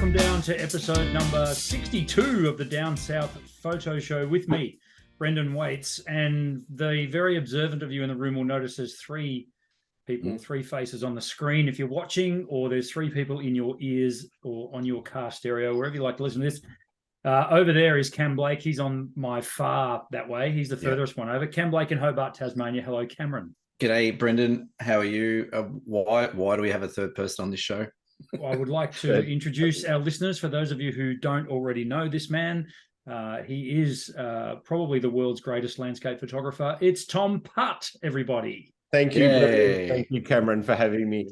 welcome down to episode number 62 of the Down South Photo Show with me, Brendan Waits. And the very observant of you in the room will notice there's three people, three faces on the screen if you're watching, or there's three people in your ears or on your car stereo, wherever you like to listen to this. Over there is Cam Blake. He's on my far that way. He's the furthest one over. Cam Blake in Hobart, Tasmania. Hello, Cameron. G'day, Brendan. How are you? Why do we have a third person on this show? I would like to introduce our listeners, for those of you who don't already know this man. He is probably the world's greatest landscape photographer. It's Tom PUTT, everybody. Thank you. Thank you, Cameron, for having me.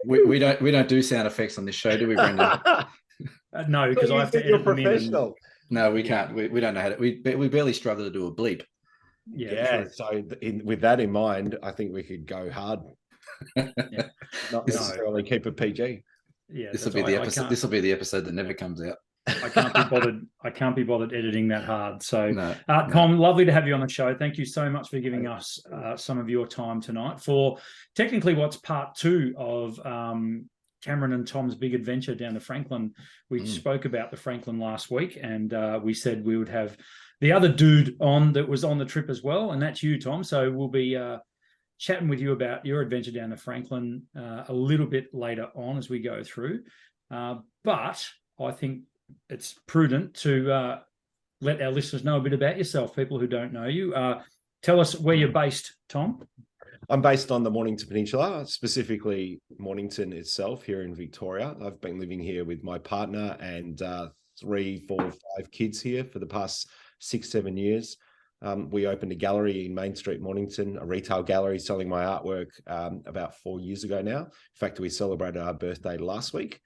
We don't do sound effects on this show, do we, Brendan? No, because I have to edit them in. No, we can't. We don't know how to. We barely struggle to do a bleep. Yeah. So with that in mind, I think we could go hard. Not necessarily keep it PG. Yeah, this will be the episode. This will be the episode that never comes out. I can't be bothered editing that hard. So, Tom, lovely to have you on the show. Thank you so much for giving us some of your time tonight for technically what's part two of Cameron and Tom's big adventure down to Franklin. We spoke about the Franklin last week, and we said we would have the other dude on that was on the trip as well, and that's you, Tom. So we'll be chatting with you about your adventure down to Franklin a little bit later on as we go through. But I think it's prudent to let our listeners know a bit about yourself, people who don't know you. Tell us where you're based, Tom. I'm based on the Mornington Peninsula, specifically Mornington itself here in Victoria. I've been living here with my partner and 3, 4, 5 kids here for the past 6-7 years. We opened a gallery in Main Street, Mornington, a retail gallery selling my artwork about 4 years ago now. In fact, we celebrated our birthday last week.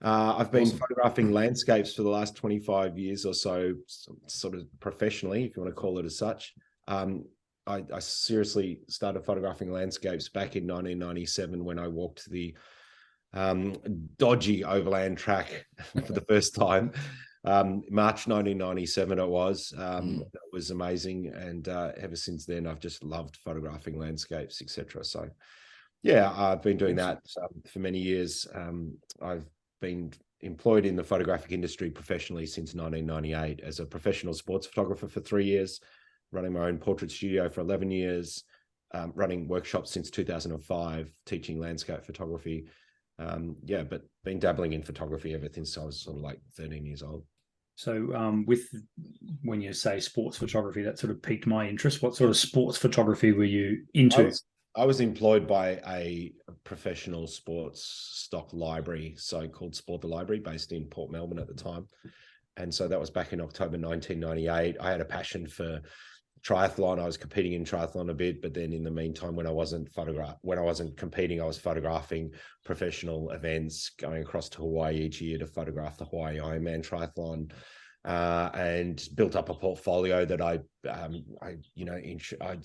I've been photographing landscapes for the last 25 years or so, sort of professionally, if you want to call it as such. I seriously started photographing landscapes back in 1997 when I walked the dodgy overland track for the first time. March 1997 it was. It was amazing, and ever since then I've just loved photographing landscapes, etc. So yeah, I've been doing that for many years. I've been employed in the photographic industry professionally since 1998 as a professional sports photographer for 3 years, running my own portrait studio for 11 years, running workshops since 2005, teaching landscape photography. But been dabbling in photography ever since I was sort of like 13 years old. So when you say sports photography, that sort of piqued my interest. What sort of sports photography were you into? I was employed by a professional sports stock library, so-called Sport the Library, based in Port Melbourne at the time. And so that was back in October 1998. I had a passion for triathlon. I was competing in triathlon a bit, but then in the meantime, when I wasn't competing, I was photographing professional events, going across to Hawaii each year to photograph the Hawaii Ironman triathlon, and built up a portfolio that I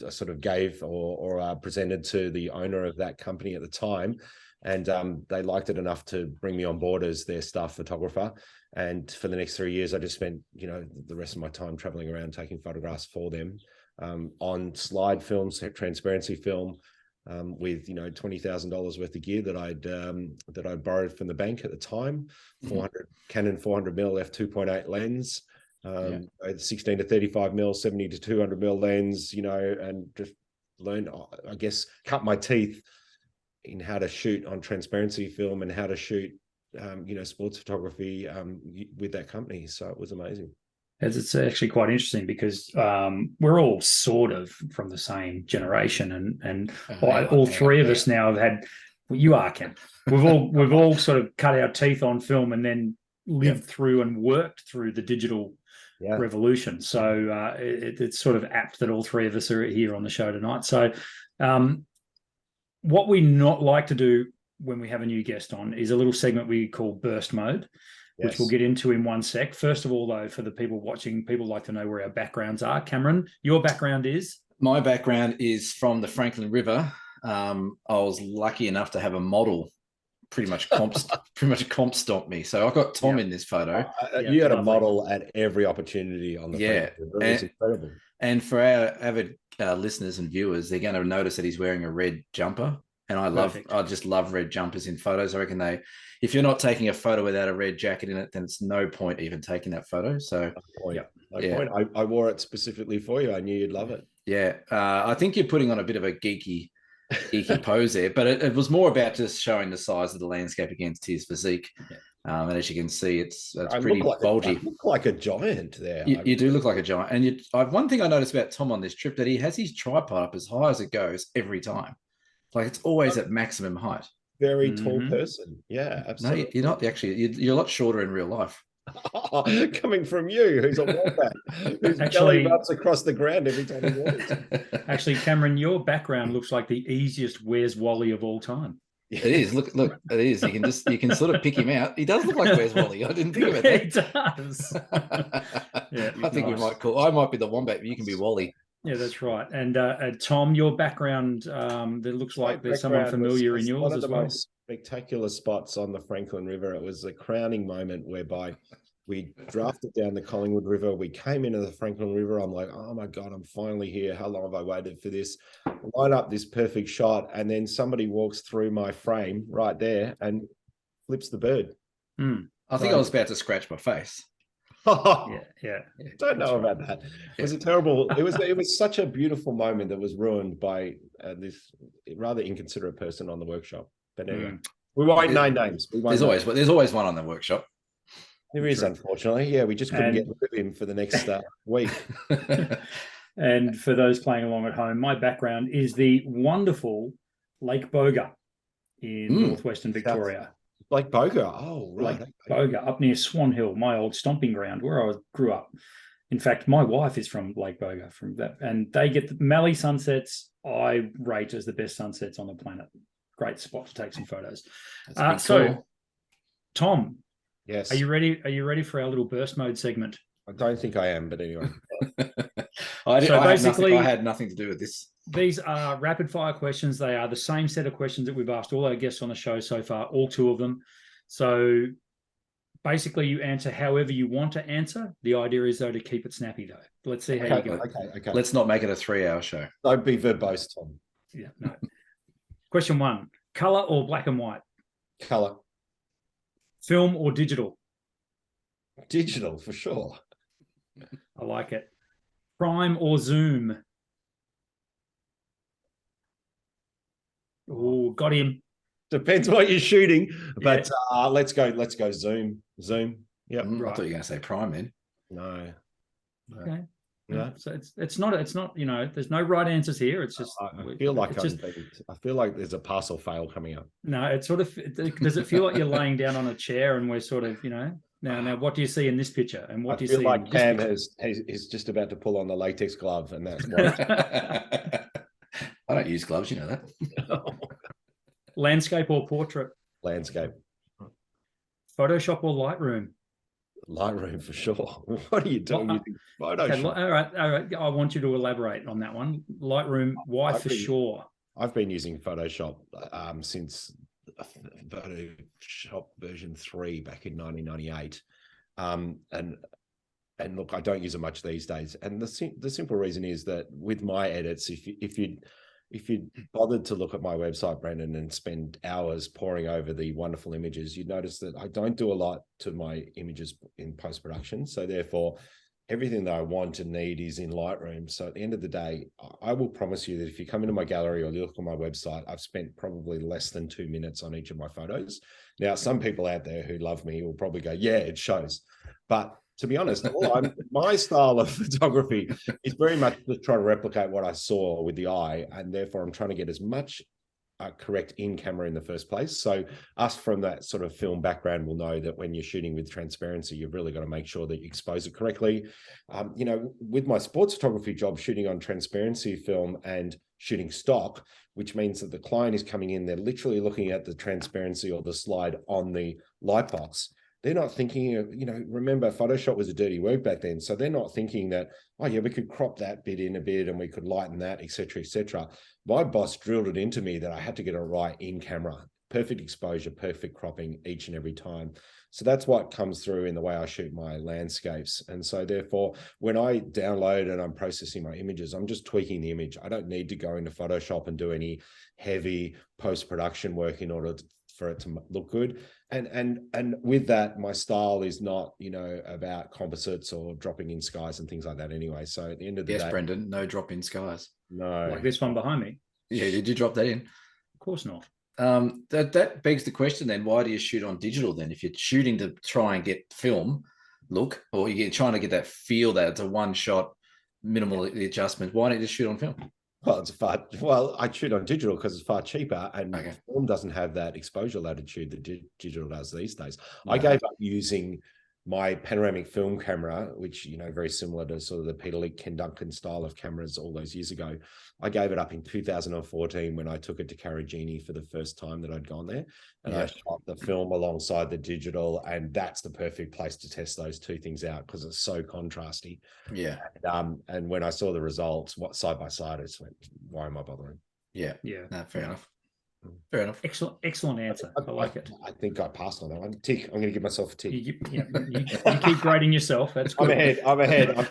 sort of gave or presented to the owner of that company at the time. And they liked it enough to bring me on board as their staff photographer. And for the next 3 years, I just spent, the rest of my time traveling around taking photographs for them on slide films, transparency film, with $20,000 worth of gear that I'd borrowed from the bank at the time. Canon 400mm f2.8 lens, 16 to 35mm, 70 to 200mm lens, and just learned, I guess, cut my teeth in how to shoot on transparency film and how to shoot, sports photography with that company. So it was amazing. It's actually quite interesting because we're all sort of from the same generation, and all three of us now have had. Well, you are, Ken. We've all sort of cut our teeth on film and then lived through and worked through the digital revolution. So it's sort of apt that all three of us are here on the show tonight. So what we not like to do when we have a new guest on is a little segment we call burst mode, which we'll get into in one sec. First of all, though, for the people watching, people like to know where our backgrounds are. Cameron, your background is? My background is from the Franklin River. I was lucky enough to have a model pretty much comp stomp me. So I've got Tom in this photo. You had a model at every opportunity on the Franklin River. It was incredible. And for our avid listeners and viewers, they're going to notice that he's wearing a red jumper. And I just love red jumpers in photos. I reckon if you're not taking a photo without a red jacket in it, then it's no point even taking that photo. So no point. I wore it specifically for you. I knew you'd love it. Yeah. I think you're putting on a bit of a geeky pose there, but it was more about just showing the size of the landscape against his physique. And as you can see, it's pretty bulgy. I look like a giant there. You do look like a giant. And one thing I noticed about Tom on this trip, that he has his tripod up as high as it goes every time. Like, it's always at maximum height. Very tall person. Yeah, absolutely. No, you're not actually. You're a lot shorter in real life. Coming from you, who's a wombat, whose belly rubs across the ground every time he walks. Actually, Cameron, your background looks like the easiest Where's Wally of all time. It is. Look, it is. You can sort of pick him out. He does look like Where's Wally. I didn't think about that. He does. I think I might be the wombat, but you can be Wally. Yeah, that's right. And Tom, your background, that looks like there's someone familiar in yours one of as the well. most spectacular spots on the Franklin River. It was a crowning moment whereby we drafted down the Collingwood River. We came into the Franklin River. I'm like, oh my God, I'm finally here. How long have I waited for this? Line up this perfect shot. And then somebody walks through my frame right there and flips the bird. I think I was about to scratch my face. Yeah. Don't know about that. It was a terrible. It was such a beautiful moment that was ruined by this rather inconsiderate person on the workshop. But anyway, we won't name names. There's always one on the workshop. There is, unfortunately. Yeah, we just couldn't get rid of him for the next week. And for those playing along at home, my background is the wonderful Lake Boga in northwestern Victoria. Lake Boga. Oh, right. Lake Boga, up near Swan Hill, my old stomping ground where I grew up. In fact, my wife is from Lake Boga, from that, and they get the Mallee sunsets. I rate as the best sunsets on the planet. Great spot to take some photos. So, Tom, yes, are you ready? Are you ready for our little burst mode segment? I don't think I am, but anyway. I had nothing to do with this. These are rapid fire questions. They are the same set of questions that we've asked all our guests on the show so far, all two of them. So basically you answer however you want to answer. The idea is, though, to keep it snappy, though. Let's see how you go. Okay. Let's not make it a 3-hour show. Don't be verbose, Tom. Yeah, no. Question 1, color or black and white? Color. Film or digital? Digital, for sure. I like it. Prime or Zoom? Oh, got him. Depends what you're shooting, but let's go Zoom. Yeah, right. I thought you were going to say Prime then. No. Okay. No. So it's not there's no right answers here. It's just I feel like there's a pass or fail coming up. No, it sort of does it feel like you're laying down on a chair and we're sort of, now what do you see in this picture? And what do you see? I feel like Cam is just about to pull on the latex glove, and that's why. I don't use gloves, you know that. Landscape or portrait? Landscape. Photoshop or Lightroom? Lightroom for sure. What are you doing using Photoshop? Okay, all right. I want you to elaborate on that one. Lightroom, why for sure? I've been using Photoshop since Photoshop version 3 back in 1998. And look, I don't use it much these days. And the simple reason is that with my edits, if you bothered to look at my website, Brendan, and spend hours poring over the wonderful images, you'd notice that I don't do a lot to my images in post-production. So therefore, everything that I want and need is in Lightroom. So at the end of the day, I will promise you that if you come into my gallery or you look on my website, I've spent probably less than 2 minutes on each of my photos. Now, some people out there who love me will probably go, yeah, it shows. But to be honest, my style of photography is very much to try to replicate what I saw with the eye, and therefore I'm trying to get as much correct in camera in the first place. So us from that sort of film background will know that when you're shooting with transparency, you've really got to make sure that you expose it correctly. With my sports photography job, shooting on transparency film and shooting stock, which means that the client is coming in, they're literally looking at the transparency or the slide on the light box. They're not thinking of, remember, Photoshop was a dirty word back then. So they're not thinking that, oh yeah, we could crop that bit in a bit and we could lighten that, et cetera, et cetera. My boss drilled it into me that I had to get it right in camera. Perfect exposure, perfect cropping each and every time. So that's what comes through in the way I shoot my landscapes. And so therefore, when I download and I'm processing my images, I'm just tweaking the image. I don't need to go into Photoshop and do any heavy post-production work in order for it to look good. And with that, my style is not, you know, about composites or dropping in skies and things like that anyway. So at the end of the day, Brendan, no drop in skies. No. Like this one behind me. Yeah, did you drop that in? Of course not. That begs the question then, why do you shoot on digital then? If you're shooting to try and get film look, or you're trying to get that feel that it's a one shot, minimal adjustment, why don't you just shoot on film? Well, I shoot on digital because it's far cheaper, and film doesn't have that exposure latitude that digital does these days. I gave up using my panoramic film camera, which, you know, very similar to sort of the Peter Lee, Ken Duncan style of cameras all those years ago. I gave it up in 2014 when I took it to Carragini for the first time that I'd gone there, and I shot the film alongside the digital, and that's the perfect place to test those two things out because it's so contrasty. Yeah. And when I saw the results, side by side, I just went, why am I bothering? Yeah. No, fair enough. Fair enough. Excellent answer. I like it. I think I passed on that one. Tick. I'm going to give myself a tick. You keep grading yourself. That's good. I'm ahead. I'm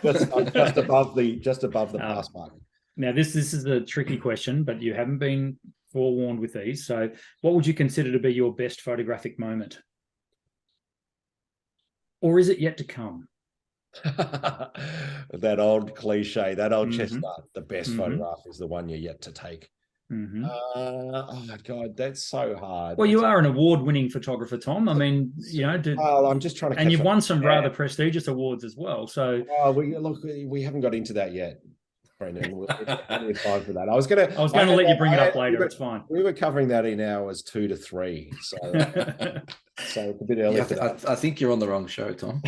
just above the pass mark. Now this is a tricky question, but you haven't been forewarned with these. So, what would you consider to be your best photographic moment, or is it yet to come? That old cliche, that old chestnut. The best photograph is the one you're yet to take. Oh my God, that's so hard. Well, you are an award-winning photographer, Tom. I mean, you know, I'm just trying to. And you've won some rather prestigious awards as well. So, we haven't got into that yet, Brendan. We'll plenty of time for that. I was going to let you bring it up later. It's fine. We were covering that in hours 2 to 3, so so it's a bit early. I think you're on the wrong show, Tom.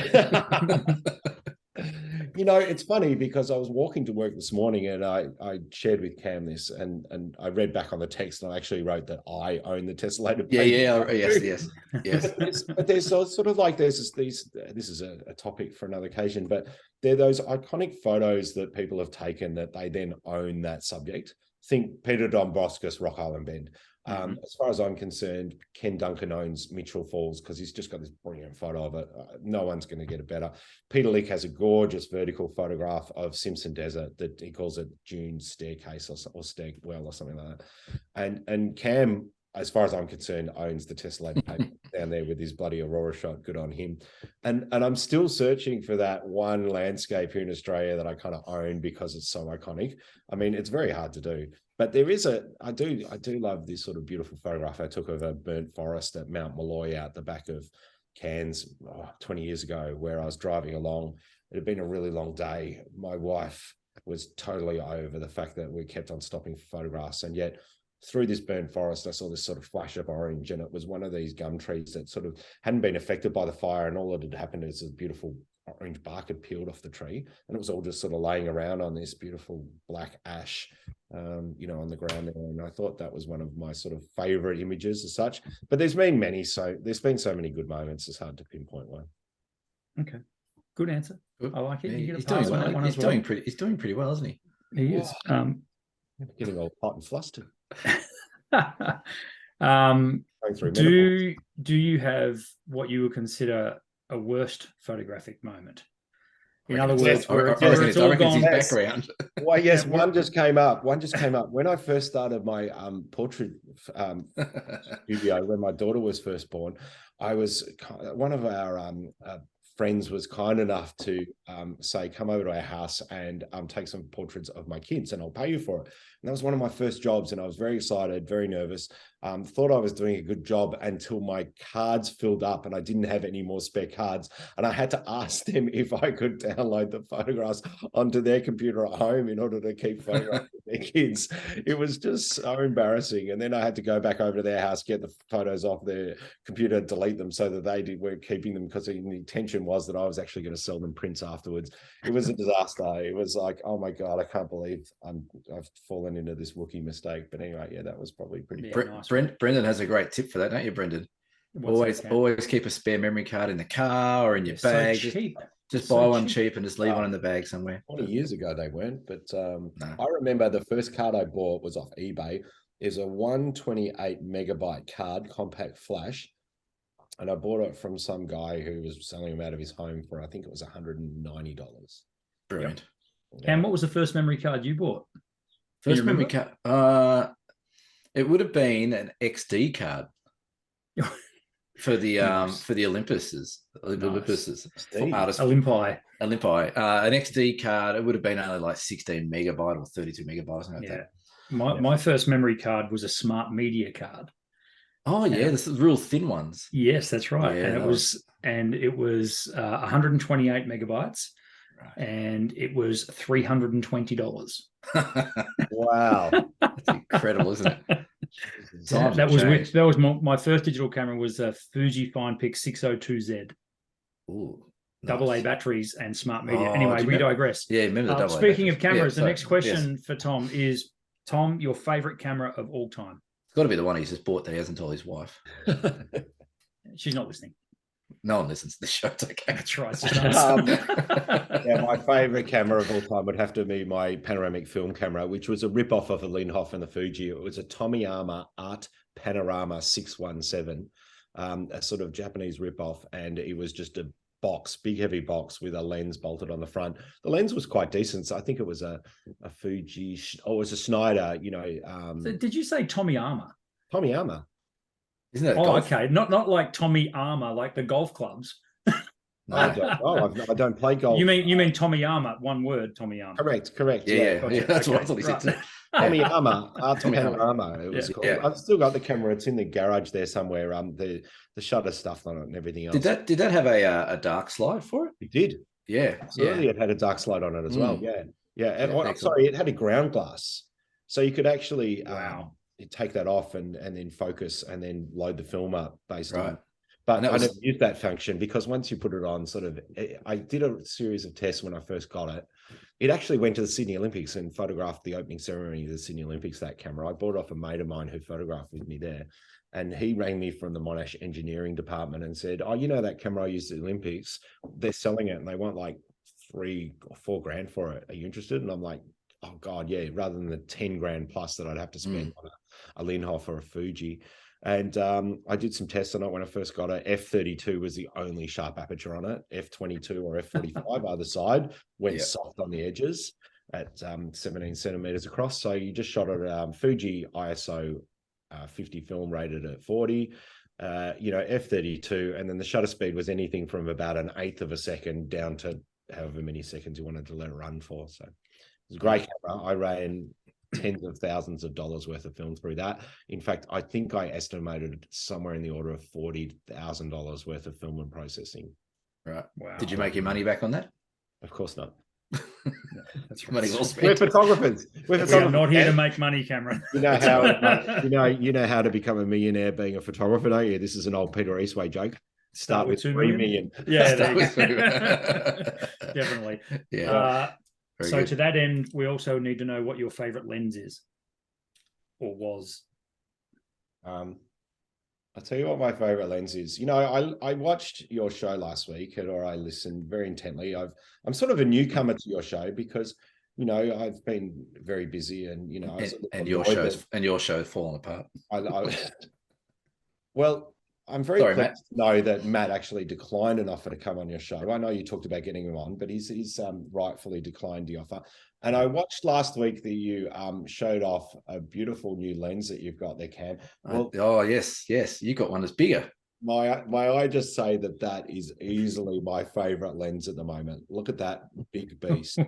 You know, it's funny because I was walking to work this morning and I shared with Cam this, and I read back on the text, and I actually wrote that I own the tessellated paper. Yes. But there's sort of like this is a topic for another occasion, but they're those iconic photos that people have taken that they then own that subject. Think Peter Dombrovskis, Rock Island Bend. As far as I'm concerned, Ken Duncan owns Mitchell Falls because he's just got this brilliant photo of it. No one's going to get it better. Peter Lick has a gorgeous vertical photograph of Simpson Desert that he calls it June Staircase or Stairwell or something like that. And Cam, as far as I'm concerned, owns the tessellated paper down there with his bloody Aurora shot. Good on him. And I'm still searching for that one landscape here in Australia that I kind of own because it's so iconic. I mean, it's very hard to do. But there is I do love this sort of beautiful photograph I took of a burnt forest at Mount Malloy out the back of Cairns 20 years ago, where I was driving along. It had been a really long day. My wife was totally over the fact that we kept on stopping for photographs. And yet through this burnt forest, I saw this sort of flash of orange, and it was one of these gum trees that sort of hadn't been affected by the fire. And all that had happened is a beautiful orange bark had peeled off the tree, and it was all just sort of laying around on this beautiful black ash, you know, on the ground there. And I thought that was one of my sort of favorite images as such. But there's been many, there's been so many good moments. It's hard to pinpoint one. Okay, good answer. Good. I like it. Yeah, he's doing well. He's doing pretty well, isn't he? He is. Getting all hot and flustered. Do you have what you would consider a worst photographic moment? In other words, where it's all gone background. Well, yes, one just came up. When I first started my portrait studio, when my daughter was first born, one of our friends was kind enough to say, come over to our house and take some portraits of my kids and I'll pay you for it. And that was one of my first jobs, and I was very excited, very nervous. Thought I was doing a good job until my cards filled up and I didn't have any more spare cards. And I had to ask them if I could download the photographs onto their computer at home in order to keep photographing their kids. It was just so embarrassing. And then I had to go back over to their house, get the photos off their computer, delete them so that they weren't keeping them, because the intention was that I was actually going to sell them prints afterwards. It was a disaster. It was like, oh my God, I can't believe I've fallen into this rookie mistake. But anyway, yeah, that was probably pretty nice. Brendan has a great tip for that, don't you, Brendan? Always keep a spare memory card in the car or in your bag. Just buy one cheap and just leave one in the bag somewhere. 20 years ago they weren't, but no. I remember the first card I bought was off eBay. Is a 128 megabyte card, compact flash. And I bought it from some guy who was selling them out of his home for, I think it was $190. Brilliant. Yep. Cam, what was the first memory card you bought? First memory card? It would have been an XD card for the Olympuses. Olympuses. Olympi. An XD card, it would have been only like 16 megabyte or 32 megabytes, something like that. My first memory card was a smart media card. Oh yeah, this is real thin ones. Yes, that's right. Yeah, and it was 128 megabytes, right. And it was $320. Wow, that's incredible, isn't it? That was my first digital camera was a Fuji FinePix 602Z. Ooh. Nice. AA batteries and smart media. Anyway, we digress. Yeah, remember the double Speaking of cameras, the next question for Tom is, Tom, your favorite camera of all time? It's got to be the one he's just bought that he hasn't told his wife. She's not listening. No one listens to the show. It's okay. That's right. Yeah, my favorite camera of all time would have to be my panoramic film camera, which was a rip-off of a Linhof and the Fuji. It was a Tomiyama Art Panorama 617, a sort of Japanese rip-off, and it was just a big heavy box with a lens bolted on the front. The lens was quite decent. So I think it was a Fuji, or it was a Snyder, So did you say Tomiyama? Tomiyama. Isn't that golf? Okay. Not like Tommy Armour, like the golf clubs. No. I don't play golf. You mean Tomiyama, one word, Tomiyama. Correct. Yeah, gotcha. That's what I thought he said too. Tomiyama, Art Panorama, it was called. I've still got the camera. It's in the garage there somewhere. The shutter stuff on it and everything else. Did that have a dark slide for it? It did. Yeah, absolutely. It had a dark slide on it as well. Yeah. And sorry, it had a ground glass, so you could actually take that off and then focus and then load the film up based on. But I never used that function because once you put it on, I did a series of tests when I first got it. It actually went to the Sydney Olympics and photographed the opening ceremony of the Sydney Olympics, that camera. I bought it off a mate of mine who photographed with me there. And he rang me from the Monash engineering department and said, oh, that camera I used at the Olympics, they're selling it and they want like $3 or $4 grand for it. Are you interested? And I'm like, oh God, yeah, rather than the 10 grand plus that I'd have to spend on a Linhof or a Fuji. And I did some tests on it when I first got it. F32 was the only sharp aperture on it. F22 or F45 either side went soft on the edges at 17 centimeters across. So you just shot it Fuji ISO 50 film rated at 40, F32. And then the shutter speed was anything from about 1/8 of a second down to however many seconds you wanted to let it run for. So it was a great camera. I ran tens of thousands of dollars worth of film through that. In fact, I think I estimated somewhere in the order of $40,000 worth of film and processing. Right. Wow. Did you make your money back on that? Of course not. That's money well spent. We're photographers. We are not here to make money, Cameron. You know how you know how to become a millionaire being a photographer, don't you? This is an old Peter Eastway joke. Start with 3 million. Yeah, definitely. Yeah. So to that end, we also need to know what your favorite lens is or was. I'll tell you what my favorite lens is. I watched your show last week, or I listened very intently. I'm sort of a newcomer to your show because, I've been very busy and, your show's fallen apart. Well, I'm very pleased to know that Matt actually declined an offer to come on your show. I know you talked about getting him on, but he's rightfully declined the offer. And I watched last week that you showed off a beautiful new lens that you've got there, Cam. Well, yes, you got one that's bigger. May I just say that is easily my favorite lens at the moment. Look at that big beast.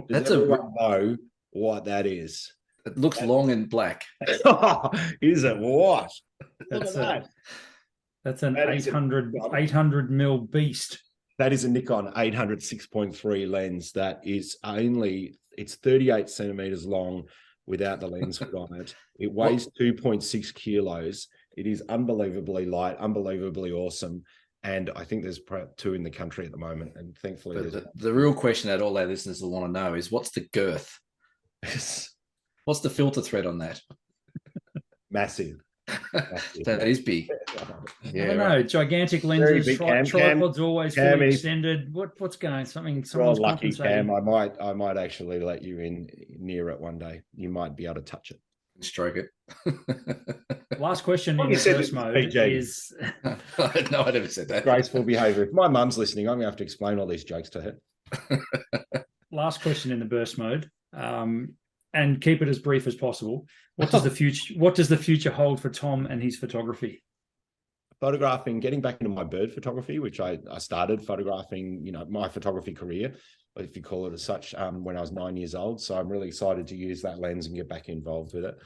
Does everyone know what that is? It looks long and black. Is it what? Look at that. That's an 800 mil beast. That is a Nikon 800 6.3 lens. That is it's 38 centimeters long without the lens hood on it. It weighs 2.6 kilos. It is unbelievably light, unbelievably awesome. And I think there's 2 in the country at the moment. And thankfully, the real question that all our listeners will want to know is what's the girth? What's the filter thread on that? Massive. That is big. Yeah, I don't know. Gigantic lenses, tripods always fully extended. What's going? Someone's lucky, Cam. I might actually let you in near it one day. You might be able to touch it. Stroke it. Last question Well, in you the said burst it was mode PG. is... No, I never said that. Graceful behavior. If my mum's listening, I'm going to have to explain all these jokes to her. Last question in the burst mode, and keep it as brief as possible. What does the future hold for Tom and his photography? Photographing, getting back into my bird photography, which I started photographing, my photography career, if you call it as such, when I was 9 years old. So I'm really excited to use that lens and get back involved with it.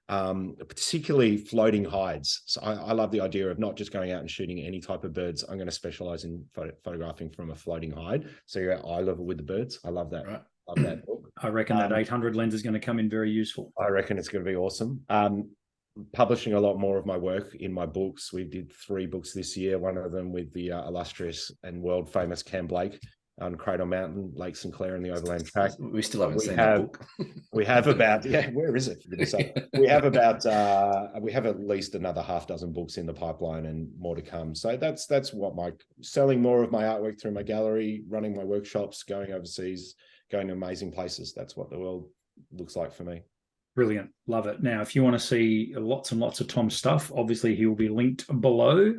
Particularly floating hides. So I love the idea of not just going out and shooting any type of birds. I'm going to specialize in photographing from a floating hide. So you're at eye level with the birds. I love that. Right. Love that book. I reckon that 800 lens is going to come in very useful. I reckon it's going to be awesome. Publishing a lot more of my work in my books. We did 3 books this year, one of them with the illustrious and world famous Cam Blake on Cradle Mountain, Lake St Clair and the Overland Track. We still haven't seen that book. We have about, where is it? We have at least another half dozen books in the pipeline and more to come. So that's what selling more of my artwork through my gallery, running my workshops, going overseas, going to amazing places. That's what the world looks like for me. Brilliant. Love it. Now, if you want to see lots and lots of Tom's stuff, obviously he will be linked below.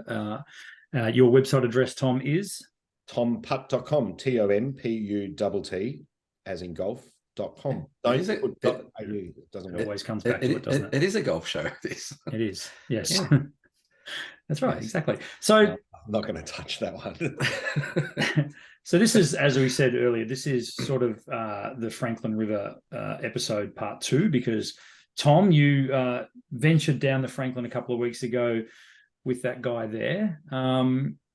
Your website address, Tom, is? TomPutt.com, TOMPUTT, as in golf.com. It doesn't always comes back to it, doesn't it? It is a golf show, this. It is, yes. Yeah. That's right, exactly. So I'm not going to touch that one. So this is, as we said earlier, this is sort of the Franklin River episode part 2, because Tom, you ventured down the Franklin a couple of weeks ago with that guy there.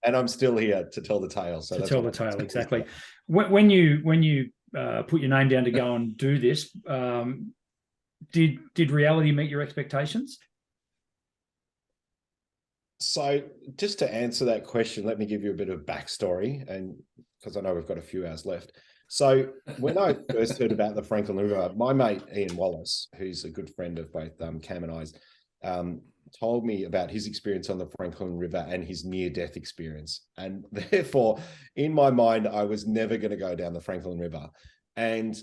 And I'm still here to tell the tale. So to tell the tale, exactly. When you put your name down to go and do this, did reality meet your expectations? So just to answer that question, let me give you a bit of backstory, and because I know we've got a few hours left. So when I first heard about the Franklin River, my mate Ian Wallace, who's a good friend of both Cam and I's, told me about his experience on the Franklin River and his near-death experience. And therefore, in my mind, I was never going to go down the Franklin River. And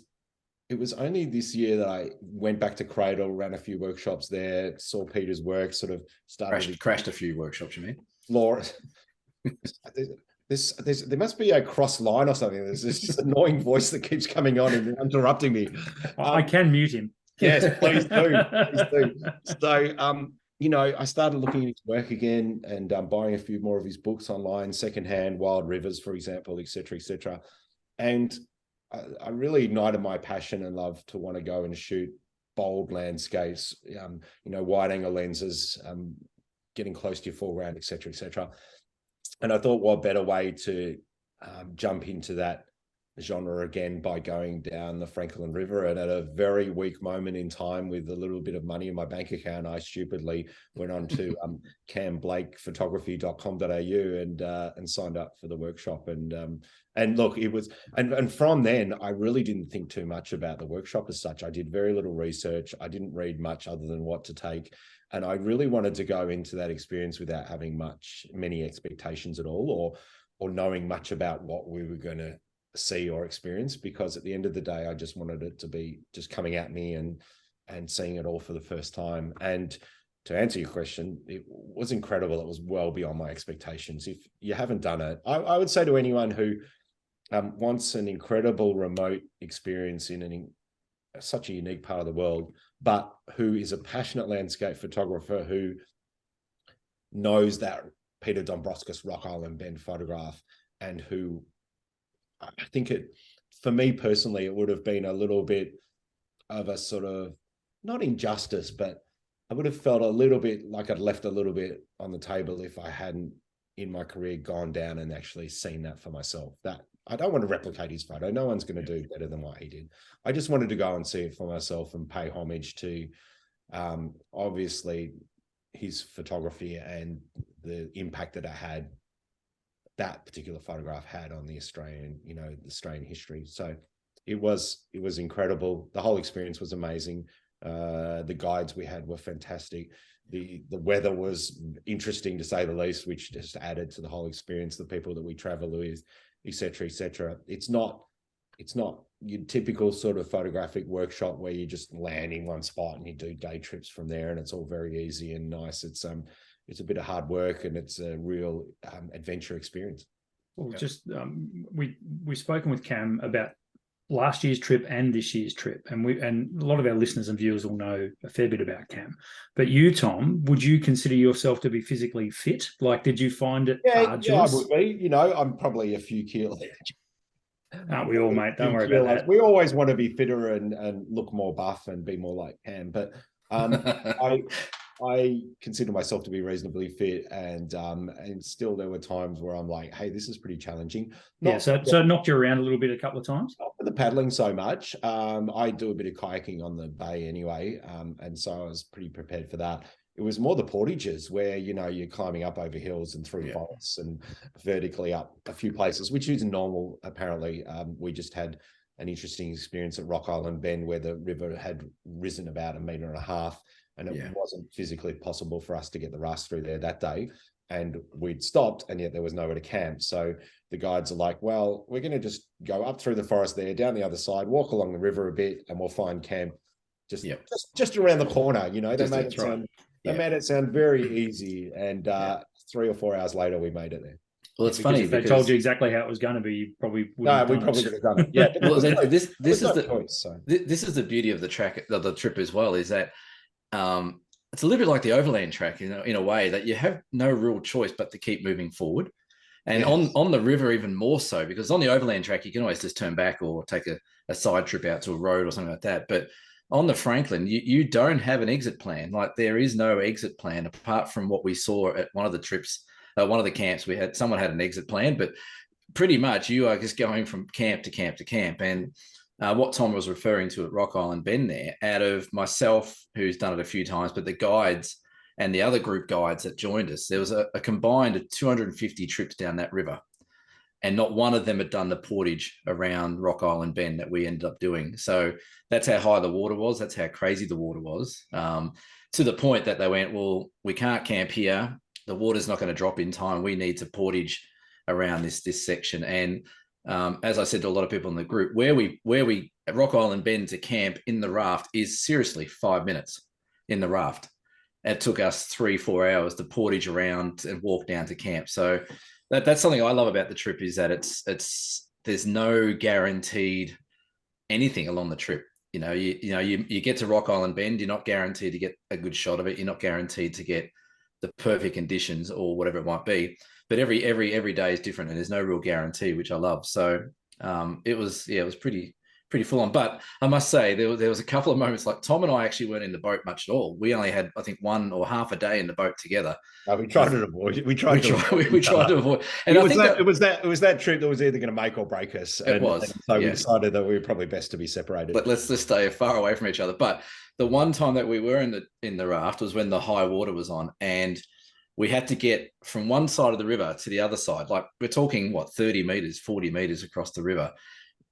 it was only this year that I went back to Cradle, ran a few workshops there, saw Peter's work, sort of started... Crashed a few workshops, you mean? Laura... There must be a cross line or something. There's this annoying voice that keeps coming on and interrupting me. I can mute him. Yes, please do. Please do. So, I started looking at his work again and buying a few more of his books online, secondhand, Wild Rivers, for example, et cetera, et cetera. And I really ignited my passion and love to want to go and shoot bold landscapes, wide angle lenses, getting close to your foreground, et cetera, et cetera. And I thought, what better way to jump into that genre again by going down the Franklin River. And at a very weak moment in time, with a little bit of money in my bank account, I stupidly went on to camblakphotography.com.au and signed up for the workshop. And look, it was, and from then I really didn't think too much about the workshop as such. I did very little research. I didn't read much other than what to take. And I really wanted to go into that experience without having many expectations at all, or knowing much about what we were going to see or experience, because at the end of the day, I just wanted it to be just coming at me and seeing it all for the first time. And to answer your question, it was incredible. It was well beyond my expectations. If you haven't done it, I would say to anyone who wants an incredible remote experience in such a unique part of the world, but who is a passionate landscape photographer who knows that Peter Dombrovskis Rock Island Bend photograph, and who, I think for me personally, it would have been a little bit of a sort of, not injustice, but I would have felt a little bit like I'd left a little bit on the table if I hadn't in my career gone down and actually seen that for myself. That I don't want to replicate his photo. No one's going to do better than what he did. I just wanted to go and see it for myself and pay homage to obviously his photography and the impact that that particular photograph had on the Australian history. So it was incredible. The whole experience was amazing. The guides we had were fantastic. The weather was interesting, to say the least, which just added to the whole experience. The people that we travel with, et cetera, et cetera. It's not it's not your typical sort of photographic workshop where you just land in one spot and you do day trips from there, and it's all very easy and nice. It's a bit of hard work, and it's a real adventure experience. Well, just we've spoken with Cam about last year's trip and this year's trip, and a lot of our listeners and viewers will know a fair bit about Cam. But you, Tom, would you consider yourself to be physically fit? Like, did you find it arduous? Yeah, I would be. You know, I'm probably a few kilos. Aren't we all, mate? Don't worry about that. We always want to be fitter and look more buff and be more like Cam. But I consider myself to be reasonably fit, and still there were times where I'm like, hey, this is pretty challenging. So it knocked you around a little bit a couple of times? Not for the paddling so much. I do a bit of kayaking on the bay anyway, and so I was pretty prepared for that. It was more the portages where, you know, you're climbing up over hills and through forests and vertically up a few places, which is normal, apparently. We just had an interesting experience at Rock Island Bend where the river had risen about 1.5 meters, and it wasn't physically possible for us to get the raft through there that day. And we'd stopped, and yet there was nowhere to camp. So the guides are like, well, we're going to just go up through the forest there, down the other side, walk along the river a bit, and we'll find camp just around the corner. You know, they made it sound very easy. And 3 or 4 hours later, we made it there. Well, it's funny if they told you exactly how it was going to be, you probably wouldn't. No, we probably would have done it. Yeah. Well, this is the beauty of the trip as well, is that it's a little bit like the overland track, you know, in a way that you have no real choice but to keep moving forward. And on the river, even more so, because on the overland track, you can always just turn back or take a side trip out to a road or something like that. But on the Franklin, you don't have an exit plan. Like, there is no exit plan apart from what we saw at one of the trips, one of the camps. Someone had an exit plan, but pretty much you are just going from camp to camp to camp. And what Tom was referring to at Rock Island Bend there, out of myself, who's done it a few times, but the guides and the other group guides that joined us, there was a combined 250 trips down that river. And not one of them had done the portage around Rock Island Bend that we ended up doing. So that's how high the water was. That's how crazy the water was, to the point that they went, well, we can't camp here. The water's not going to drop in time. We need to portage around this section. And as I said to a lot of people in the group, where we at Rock Island Bend to camp in the raft is seriously 5 minutes in the raft. It took us 3-4 hours to portage around and walk down to camp. So that's something I love about the trip, is that there's no guaranteed anything along the trip. You know, you get to Rock Island Bend, you're not guaranteed to get a good shot of it. You're not guaranteed to get the perfect conditions or whatever it might be. But every day is different, and there's no real guarantee, which I love. So it was pretty full on. But I must say, there was a couple of moments, like Tom and I actually weren't in the boat much at all. We only had, I think, 1 or half a day in the boat together. We tried to avoid it. We tried to avoid. And it was that trip that was either going to make or break us. So we decided that we were probably best to be separated. But let's just stay far away from each other. But the one time that we were in the raft was when the high water was on, and we had to get from one side of the river to the other side. Like, we're talking 30 meters, 40 meters across the river,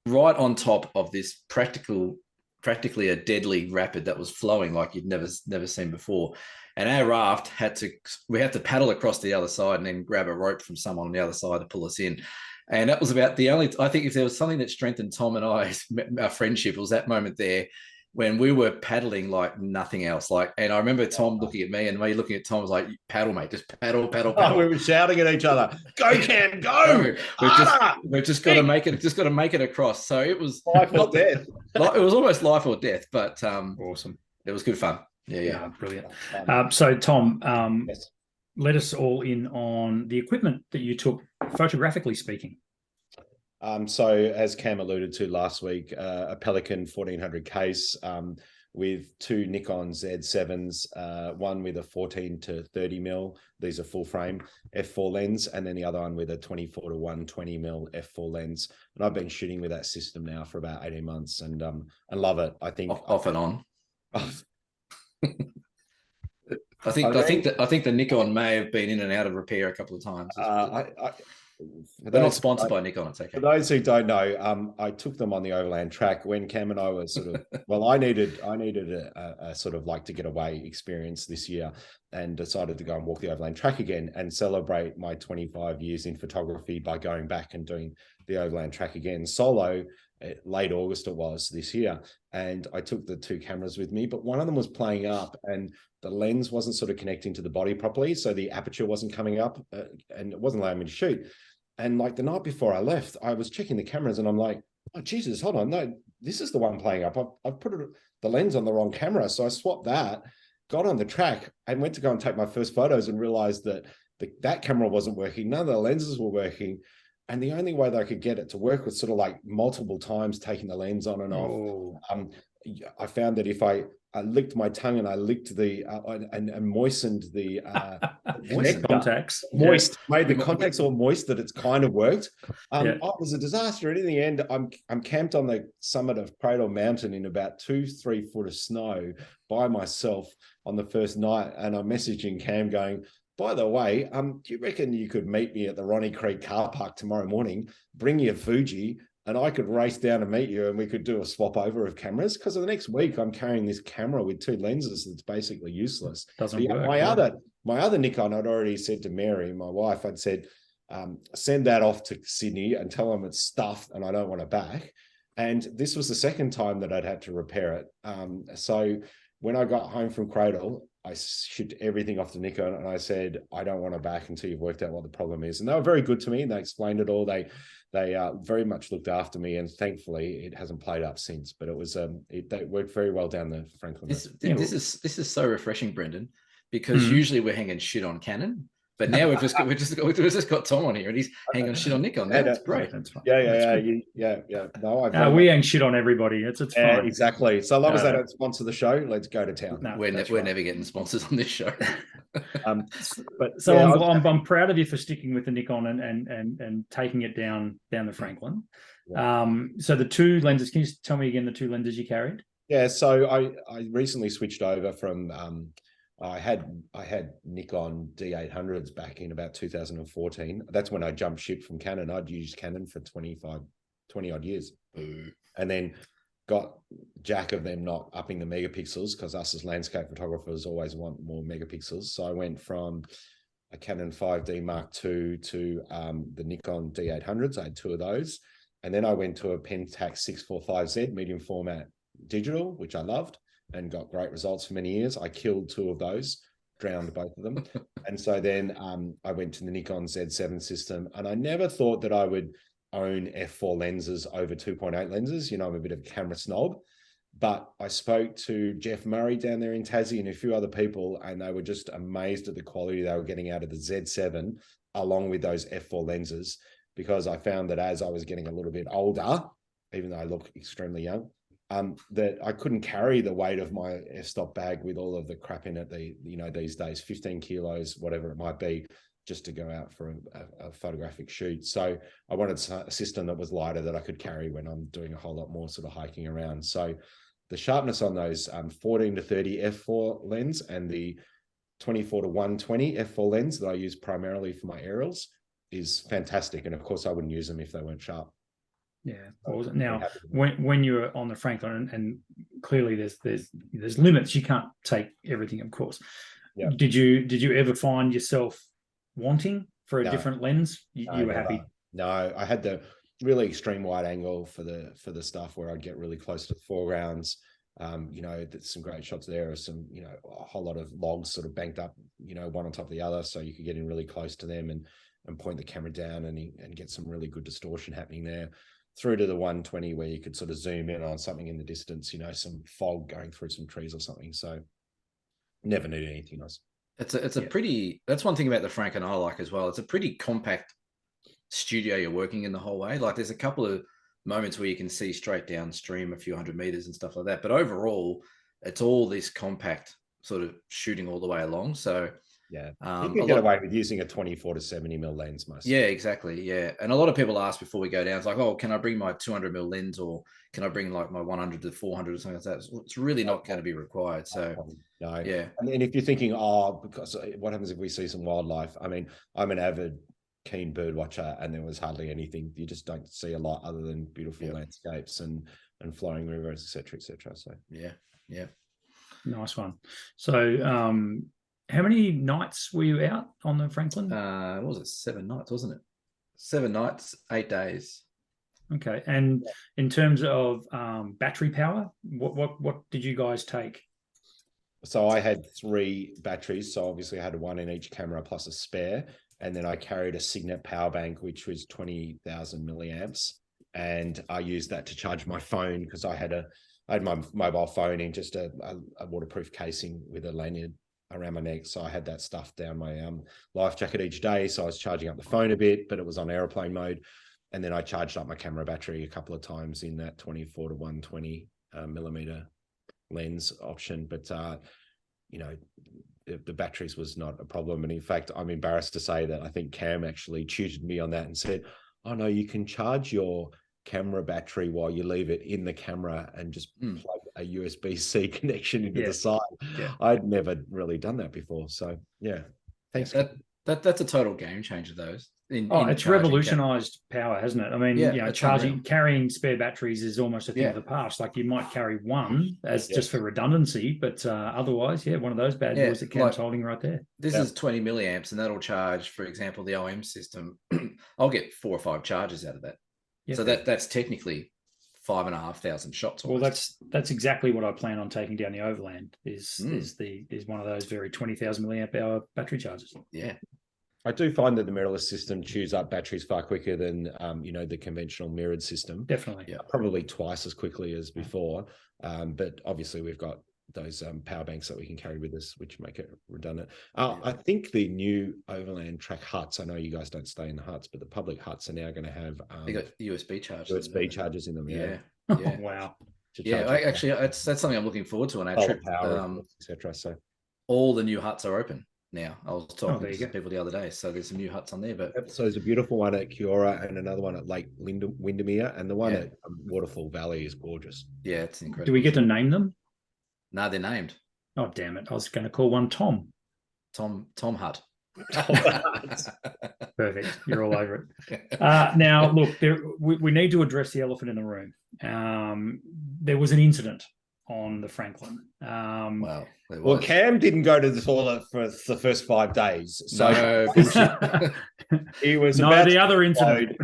right on top of this practically a deadly rapid that was flowing like you'd never seen before. And our raft we had to paddle across the other side and then grab a rope from someone on the other side to pull us in. And that was about the only, I think, if there was something that strengthened Tom and our friendship, it was that moment there when we were paddling like nothing else. And I remember Tom looking at me and me looking at Tom, was like, paddle, mate, just paddle. Oh, we were shouting at each other, go Cam, go! We've just got to make it across. So it was life or death. It was almost life or death, but awesome. It was good fun. Yeah, brilliant. So Tom, yes, let us all in on the equipment that you took, photographically speaking. So as Cam alluded to last week, a Pelican 1400 case with 2 Nikon Z7s, one with a 14 to 30 mil. These are full frame f4 lens, and then the other one with a 24 to 120 mil f4 lens. And I've been shooting with that system now for about 18 months, and I love it. I think off and on. I think the Nikon may have been in and out of repair a couple of times. They're not sponsored by Nikon. It's okay. For those who don't know, I took them on the overland track when Cam and I were sort of, well, I needed a sort of like to get away experience this year, and decided to go and walk the overland track again and celebrate my 25 years in photography by going back and doing the overland track again solo. late August it was this year, and I took the 2 cameras with me, but one of them was playing up and the lens wasn't sort of connecting to the body properly, so the aperture wasn't coming up, and it wasn't allowing me to shoot. And like the night before I left, I was checking the cameras and I'm like, oh Jesus, hold on, no, this is the one playing up. I've put the lens on the wrong camera, so I swapped that, got on the track, and went to go and take my first photos and realized that that camera wasn't working. None of the lenses were working. And the only way that I could get it to work was sort of like multiple times taking the lens on and off. I found that if I licked my tongue and I licked the and moistened the contacts, made the contacts all moist, that it's kind of worked. It was a disaster. And in the end, I'm camped on the summit of Cradle Mountain in about 2-3 foot of snow by myself on the first night, and I'm messaging Cam going, by the way, do you reckon you could meet me at the Ronnie Creek car park tomorrow morning, bring your Fuji, and I could race down and meet you and we could do a swap over of cameras? Because the next week I'm carrying this camera with 2 lenses that's basically useless. Doesn't work. My other Nikon, I'd already said to Mary, my wife, I'd said, send that off to Sydney and tell them it's stuffed and I don't want it back. And this was the second time that I'd had to repair it. So when I got home from Cradle, I shipped everything off to Nikon and I said, I don't want it back until you've worked out what the problem is. And they were very good to me and they explained it all. They very much looked after me, and thankfully it hasn't played up since, but it was they worked very well down the Franklin. This is so refreshing, Brendan, because usually we're hanging shit on Canon. But now we've just got Tom on here, and he's hanging shit on Nikon. That's great. Yeah. No, Hmm. we hang shit on everybody. It's fine. Exactly. So long as they don't sponsor the show, let's go to town. No, we're never getting sponsors on this show. I'm proud of you for sticking with the Nikon and taking it down the Franklin. So the 2 lenses. Can you tell me again the 2 lenses you carried? Yeah. So I recently switched over from. I had Nikon D800s back in about 2014. That's when I jumped ship from Canon. I'd used Canon for 20 odd years. And then got jack of them not upping the megapixels, because us as landscape photographers always want more megapixels. So I went from a Canon 5D Mark II to the Nikon D800s. I had 2 of those. And then I went to a Pentax 645Z medium format digital, which I loved, and got great results for many years. I killed 2 of those, drowned both of them. And so then I went to the Nikon Z7 system, and I never thought that I would own f4 lenses over 2.8 lenses. You know, I'm a bit of a camera snob, but I spoke to Jeff Murray down there in Tassie and a few other people, and they were just amazed at the quality they were getting out of the Z7 along with those f4 lenses, because I found that as I was getting a little bit older, even though I look extremely young, that I couldn't carry the weight of my f-stop bag with all of the crap in it. These days, 15 kilos, whatever it might be, just to go out for a photographic shoot. So I wanted a system that was lighter that I could carry when I'm doing a whole lot more sort of hiking around. So the sharpness on those 14 to 30 f4 lens and the 24 to 120 f4 lens that I use primarily for my aerials is fantastic. And of course, I wouldn't use them if they weren't sharp. Yeah. Now, when you're on the Franklin, and clearly there's limits, you can't take everything, of course. Yeah. Did you ever find yourself wanting for a different lens? You were happy? No, I had the really extreme wide angle for the stuff where I'd get really close to the foregrounds. There's some great shots there of some, a whole lot of logs sort of banked up, one on top of the other, so you could get in really close to them and point the camera down and get some really good distortion happening there, through to the 120 where you could sort of zoom in on something in the distance, some fog going through some trees or something. So never needed anything else. That's one thing about the Frank and I like as well. It's a pretty compact studio you're working in the whole way. Like there's a couple of moments where you can see straight downstream a few hundred meters and stuff like that. But overall, it's all this compact sort of shooting all the way along. So yeah, you can get away with using a 24 to 70 mil lens most. Yeah, exactly. Yeah, and a lot of people ask before we go down, it's like, oh, can I bring my 200 mil lens, or can I bring like my 100 to 400 or something like that? It's really not going to be required. So no, yeah. And if you're thinking, because what happens if we see some wildlife? I mean, I'm an avid keen bird watcher, and there was hardly anything. You just don't see a lot other than beautiful landscapes and flowing rivers, etc., etc. So yeah, nice one. So how many nights were you out on the Franklin? What was it? 7 nights, wasn't it? 7 nights, 8 days. Okay. And in terms of battery power, what did you guys take? So I had 3 batteries. So obviously I had one in each camera plus a spare. And then I carried a Signet power bank, which was 20,000 milliamps. And I used that to charge my phone because I had my mobile phone in just a waterproof casing with a lanyard around my neck. So I had that stuff down my life jacket each day. So I was charging up the phone a bit, but it was on airplane mode. And then I charged up my camera battery a couple of times in that 24 to 120 millimeter lens option. But, you know, the batteries was not a problem. And in fact, I'm embarrassed to say that I think Cam actually tutored me on that and said, oh no, you can charge your camera battery while you leave it in the camera and just plug a USB-C connection into the side. I'd never really done that before. So yeah, thanks. That's a total game changer, those. It's revolutionized power, hasn't it? I mean, you know, carrying spare batteries is almost a thing of the past. Like you might carry one as just for redundancy, but otherwise, one of those bad boys that Cam's holding right there. This is 20 milliamps, and that'll charge, for example, the OM system. I'll get 4 or 5 charges out of that. So that's technically 5,500 shots. Almost. Well, that's exactly what I plan on taking down the overland. Is one of those very 20,000 milliamp hour battery chargers. Yeah. I do find that the mirrorless system chews up batteries far quicker than, you know, the conventional mirrored system. Definitely. Yeah. Probably twice as quickly as before. But obviously we've got those power banks that we can carry with us, which make it redundant. I think the new overland track huts, I know you guys don't stay in the huts, but the public huts are now going to have... they got USB chargers. USB chargers in them, yeah. Wow. Actually, that's something I'm looking forward to on our trip. Etc. So all the new huts are open now. I was talking to some people the other day, so there's some new huts on there. But so there's a beautiful one at Kiora and another one at Lake Windermere, and the one at Waterfall Valley is gorgeous. Yeah, it's incredible. Do we get to name them? No, they're named. Oh damn it! I was going to call one Tom. Tom Hut. Perfect. You're all over it. Now, look, we need to address the elephant in the room. There was an incident on the Franklin. Well, Cam didn't go to the toilet for the first 5 days. So he was the other incident.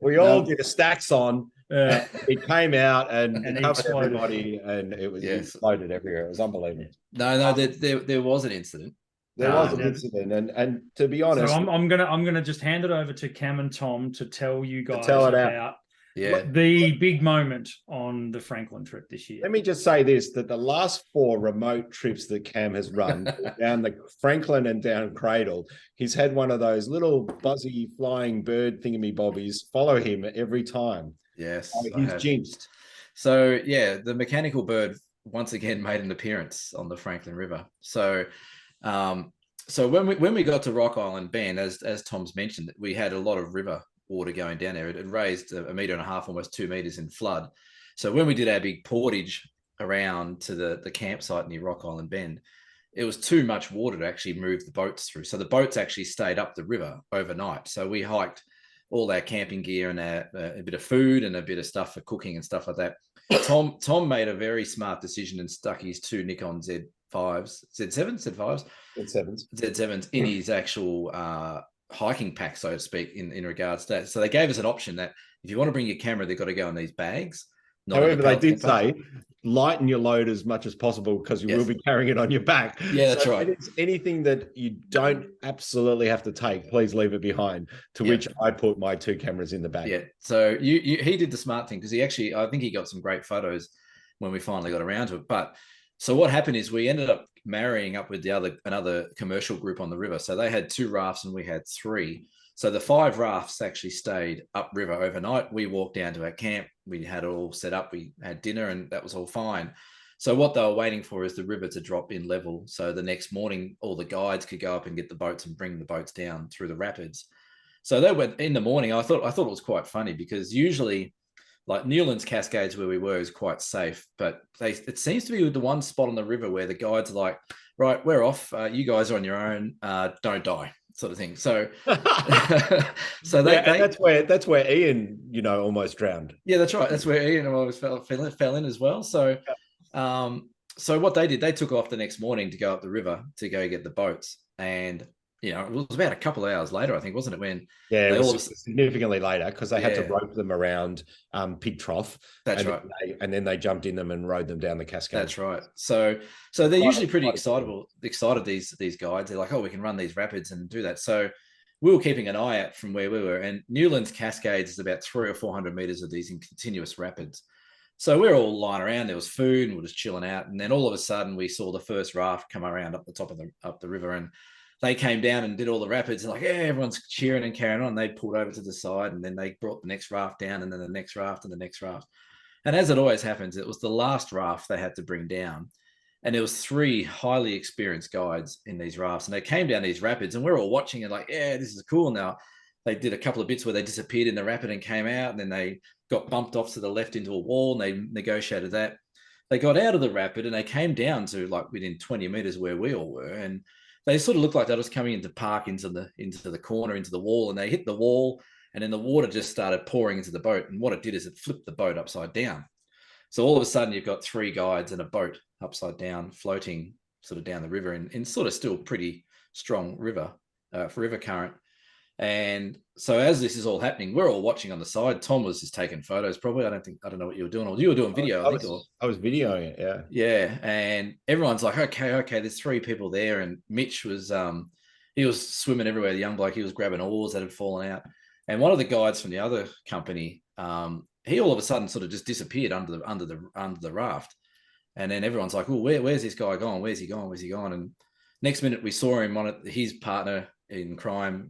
We all did a stacks on. It came out and covered everybody, and it was exploded everywhere. It was unbelievable. No, there was an incident. There was an incident, and to be honest, so I'm gonna just hand it over to Cam and Tom to tell you guys about the big moment on the Franklin trip this year. Let me just say this: that the last 4 remote trips that Cam has run down the Franklin and down Cradle, he's had one of those little buzzy flying bird thingamybobbies follow him every time. Yes, he's jinxed. So the mechanical bird once again made an appearance on the Franklin River. So when we got to Rock Island Bend, as Tom's mentioned, we had a lot of river water going down there. It raised 1.5 meters, almost 2 meters in flood. So when we did our big portage around to the campsite near Rock Island Bend, it was too much water to actually move the boats through. So the boats actually stayed up the river overnight. So we hiked all our camping gear and a bit of food and a bit of stuff for cooking and stuff like that. Tom made a very smart decision and stuck his 2 Nikon Z7s in his actual hiking pack, so to speak, in regards to that. So they gave us an option that if you want to bring your camera, they've got to go in these bags. However, they did say lighten your load as much as possible because you will be carrying it on your back. Yeah, that's right. Anything that you don't absolutely have to take, please leave it behind. To which I put my 2 cameras in the bag. Yeah. So he did the smart thing because I think he got some great photos when we finally got around to it. But so what happened is we ended up marrying up with another commercial group on the river. So they had 2 rafts and we had 3. So the 5 rafts actually stayed upriver overnight. We walked down to our camp. We had it all set up. We had dinner and that was all fine. So what they were waiting for is the river to drop in level. So the next morning, all the guides could go up and get the boats and bring the boats down through the rapids. So they went in the morning. I thought it was quite funny because usually like Newlands Cascades where we were is quite safe, but it seems to be the one spot on the river where the guides are like, right, we're off. You guys are on your own. Don't die. Sort of thing. So, that's where Ian, almost drowned. Yeah, that's right. That's where Ian almost fell in as well. So, so what they did, they took off the next morning to go up the river to go get the boats. And you know, it was about a couple of hours later, I think, wasn't it? When Yeah, they it all was significantly later because they had to yeah, rope them around Pig Trough. that's and right. and then they jumped in them and rode them down the cascade. That's right. So they're usually pretty Quite excited, these guides. They're like, oh, we can run these rapids and do that. So we were keeping an eye out from where we were. And Newlands Cascades is about 300 or 400 meters of these in continuous rapids. So we're all lying around. There was food and we're just chilling out. And then all of a sudden we saw the first raft come around up the top of up the river, and they came down and did all the rapids, and like, yeah, everyone's cheering and carrying on. They pulled over to the side, and then they brought the next raft down, and then the next raft and the next raft. And as it always happens, it was the last raft they had to bring down. And there was 3 highly experienced guides in these rafts, and they came down these rapids, and we're all watching it like, yeah, this is cool. Now they did a couple of bits where they disappeared in the rapid and came out, and then they got bumped off to the left into a wall, and they negotiated that. They got out of the rapid and they came down to like within 20 meters where we all were, and they sort of looked like they were just coming into park into the corner, into the wall, and they hit the wall, and then the water just started pouring into the boat. And what it did is it flipped the boat upside down. So all of a sudden you've got 3 guides and a boat upside down, floating sort of down the river in sort of still pretty strong river current. And so as this is all happening, we're all watching on the side. Tom was just taking photos probably. I don't know what you were doing. Or you were doing video, I think. I was videoing it, yeah. Yeah. And everyone's like, okay, there's 3 people there. And Mitch was, he was swimming everywhere. The young bloke, he was grabbing oars that had fallen out. And one of the guides from the other company, he all of a sudden sort of just disappeared under the raft. And then everyone's like, oh, where's this guy gone? Where's he gone? And next minute we saw him on his partner in crime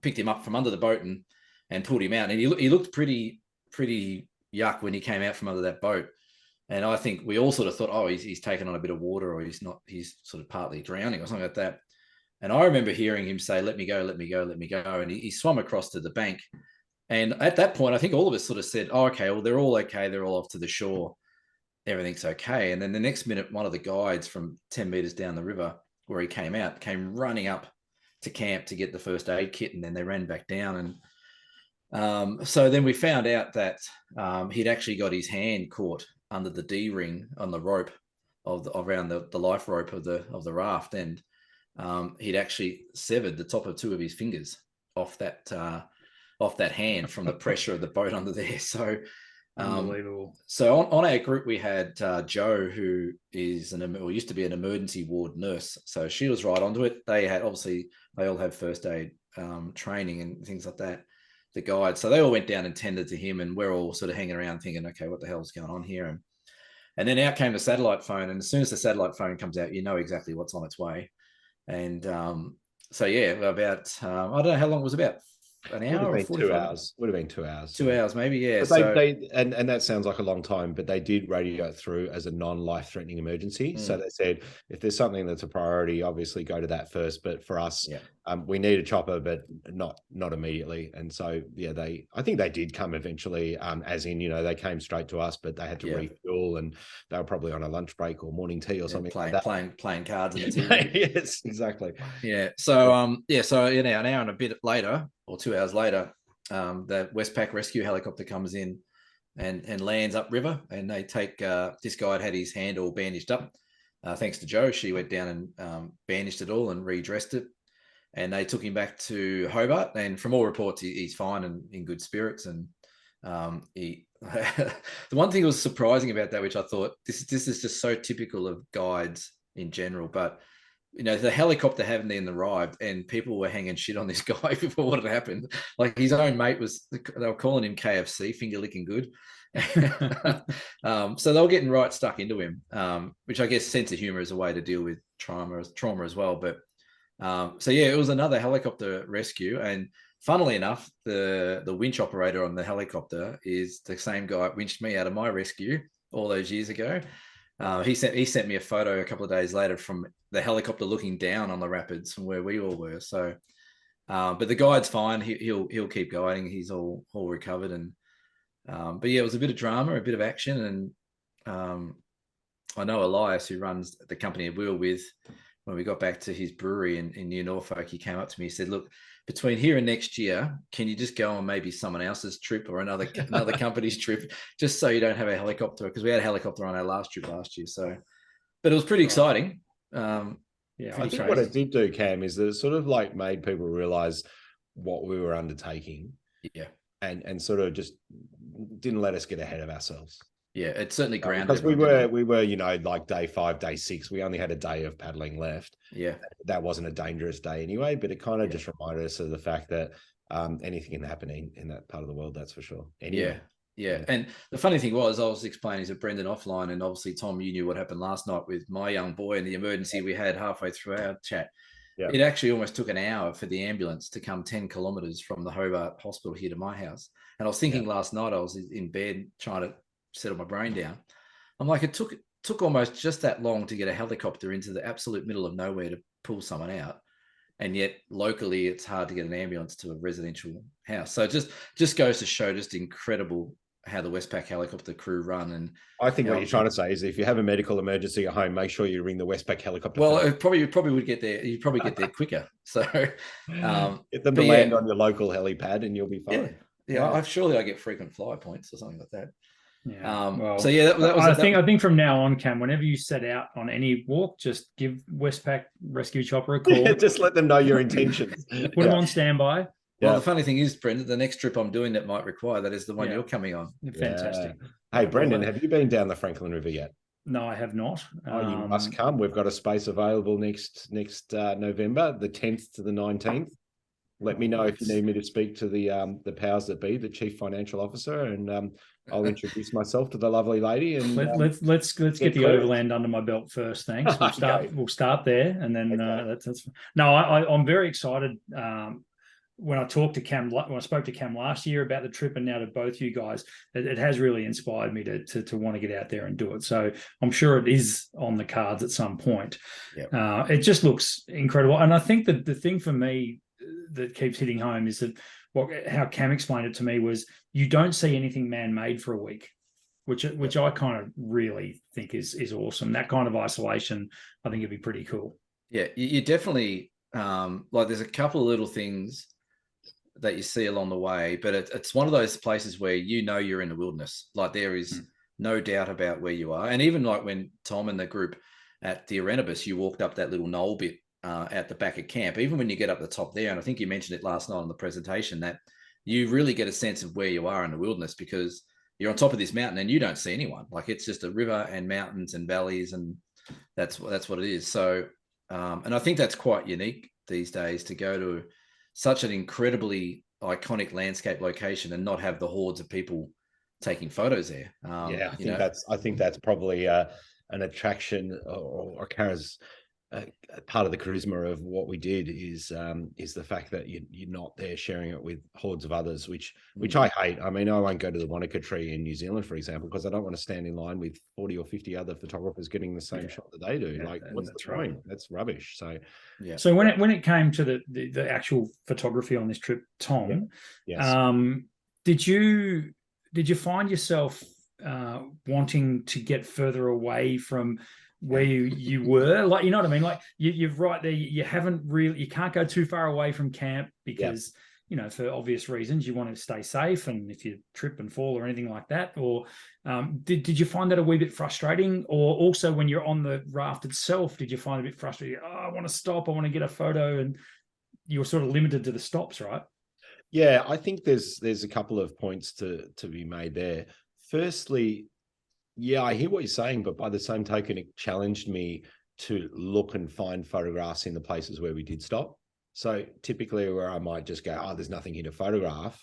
picked him up from under the boat and pulled him out. And he looked pretty yuck when he came out from under that boat. And I think we all sort of thought, oh, he's taken on a bit of water, or he's sort of partly drowning or something like that. And I remember hearing him say, let me go. And he swam across to the bank. And at that point, I think all of us sort of said, oh, okay, well, they're all okay. They're all off to the shore. Everything's okay. And then the next minute, one of the guides from 10 meters down the river where he came running up to camp to get the first aid kit. And then they ran back down. And so then we found out that he'd actually got his hand caught under the D-ring on the rope around the life rope of the raft. And he'd actually severed the top of 2 of his fingers off that hand from the pressure of the boat under there. So unbelievable. So on our group, we had Joe, who is used to be an emergency ward nurse. So she was right onto it. They all have first aid training and things like that, the guide. So they all went down and tended to him, and we're all sort of hanging around thinking, okay, what the hell's going on here? And then out came the satellite phone. And as soon as the satellite phone comes out, you know exactly what's on its way. And so, yeah, about, I don't know how long it was, about an hour or 2 hours. Would have been 2 hours. 2 hours, maybe, yeah. And that sounds like a long time, but they did radio it through as a non-life-threatening emergency. So they said, if there's something that's a priority, obviously go to that first. But for us, we need a chopper, but not immediately. And so, yeah, I think they did come eventually, as in, they came straight to us, but they had to refuel, and they were probably on a lunch break or morning tea or something like that. Playing cards in the TV. Yes, exactly. Yeah. So, so an hour and a bit later, or 2 hours later, the Westpac rescue helicopter comes in and lands upriver, and they take this guy had his hand all bandaged up. Thanks to Joe, she went down and bandaged it all and redressed it, and they took him back to Hobart. And from all reports, he's fine and in good spirits. And the one thing that was surprising about that, which I thought this is just so typical of guides in general, but the helicopter hadn't even arrived, and people were hanging shit on this guy before what had happened. Like, his own mate they were calling him KFC, finger licking good. So they were getting right stuck into him, which I guess sense of humor is a way to deal with trauma as well. But so yeah, it was another helicopter rescue. And funnily enough, the winch operator on the helicopter is the same guy that winched me out of my rescue all those years ago. He sent me a photo a couple of days later from the helicopter looking down on the rapids from where we all were. So, but the guide's fine. He'll keep guiding. He's all recovered. And but yeah, it was a bit of drama, a bit of action. And I know Elias, who runs the company we were with, when we got back to his brewery in New Norfolk, he came up to me. He said, "Look, between here and next year, can you just go on maybe someone else's trip or another company's trip, just so you don't have a helicopter?" Because we had a helicopter on our last trip last year. So, but it was pretty exciting. Yeah, I think what it did do, Cam, is that it sort of like made people realize what we were undertaking. Yeah. And sort of just didn't let us get ahead of ourselves. Yeah, it certainly grounded. Because we were, you know, like day 5, day 6, we only had a day of paddling left. Yeah. That wasn't a dangerous day anyway, but it kind of just reminded us of the fact that anything can happen in that part of the world, that's for sure. Anyway. Yeah. And the funny thing was, I was explaining to Brendan offline, and obviously, Tom, you knew what happened last night with my young boy and the emergency we had halfway through our chat. Yeah. It actually almost took an hour for the ambulance to come 10 kilometers from the Hobart Hospital here to my house. And I was thinking last night, I was in bed trying to settle my brain down. I'm like, it took almost just that long to get a helicopter into the absolute middle of nowhere to pull someone out. And yet locally, it's hard to get an ambulance to a residential house. So it just goes to show just incredible how the Westpac helicopter crew run. And I think what you're trying to say is if you have a medical emergency at home, make sure you ring the Westpac helicopter. Well, it probably would get there. You'd probably get there quicker. So get them to land on your local helipad and you'll be fine. Yeah. Surely I get frequent flyer points or something like that. Yeah. So yeah, that was. I think from now on, Cam, whenever you set out on any walk, just give Westpac Rescue Chopper a call. Yeah, just let them know your intentions. Put them on standby. Well, the funny thing is, Brendan, the next trip I'm doing that might require that is the one you're coming on. Fantastic. Hey, Brendan, have you been down the Franklin River yet? No, I have not. Oh, you must come. We've got a space available next November, the 10th to the 19th. Let me know if you need me to speak to the powers that be, the chief financial officer, and I'll introduce myself to the lovely lady. And let's get the overland under my belt first. Thanks. We'll start there, and then that's. No, I'm very excited. When I spoke to Cam last year about the trip, and now to both you guys, it has really inspired me to want to get out there and do it. So I'm sure it is on the cards at some point. Yep. It just looks incredible, and I think that the thing for me that keeps hitting home is that how Cam explained it to me was you don't see anything man-made for a week, which I kind of really think is awesome. That kind of isolation, I think it'd be pretty cool. Yeah, you definitely like there's a couple of little things that you see along the way, but it's one of those places where you're in the wilderness. Like there is no doubt about where you are. And even like when Tom and the group at the Erebus, you walked up that little knoll bit at the back of camp, even when you get up the top there, and I think you mentioned it last night on the presentation, that you really get a sense of where you are in the wilderness because you're on top of this mountain and you don't see anyone. Like it's just a river and mountains and valleys, and that's what it is. So, and I think that's quite unique these days to go to such an incredibly iconic landscape location and not have the hordes of people taking photos there. I think that's probably an attraction or part of the charisma of what we did is the fact that you're not there sharing it with hordes of others, which I hate. I mean, I won't go to the Wanaka Tree in New Zealand, for example, because I don't want to stand in line with 40 or 50 other photographers getting the same shot that they do. What's the point? That's rubbish. So So when it came to the actual photography on this trip, Tom, did you find yourself wanting to get further away from where you were, like, you know what I mean? Like you're right there. You can't go too far away from camp because, for obvious reasons, you want to stay safe. And if you trip and fall or anything like that, or did you find that a wee bit frustrating? Or also when you're on the raft itself, did you find it a bit frustrating? Oh, I want to stop. I want to get a photo. And you're sort of limited to the stops, right? Yeah, I think there's a couple of points to be made there. Firstly, yeah, I hear what you're saying, but by the same token, it challenged me to look and find photographs in the places where we did stop. So typically where I might just go, oh, there's nothing here to photograph.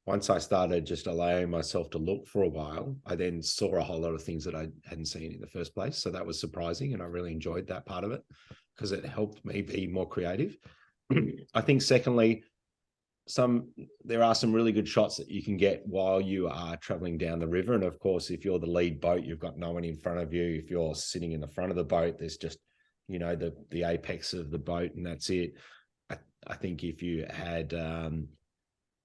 Once I started just allowing myself to look for a while, I then saw a whole lot of things that I hadn't seen in the first place. So that was surprising. And I really enjoyed that part of it because it helped me be more creative. I think secondly, there are some really good shots that you can get while you are traveling down the river. And of course, if you're the lead boat, you've got no one in front of you. If you're sitting in the front of the boat, there's just, the apex of the boat and that's it. I think if you had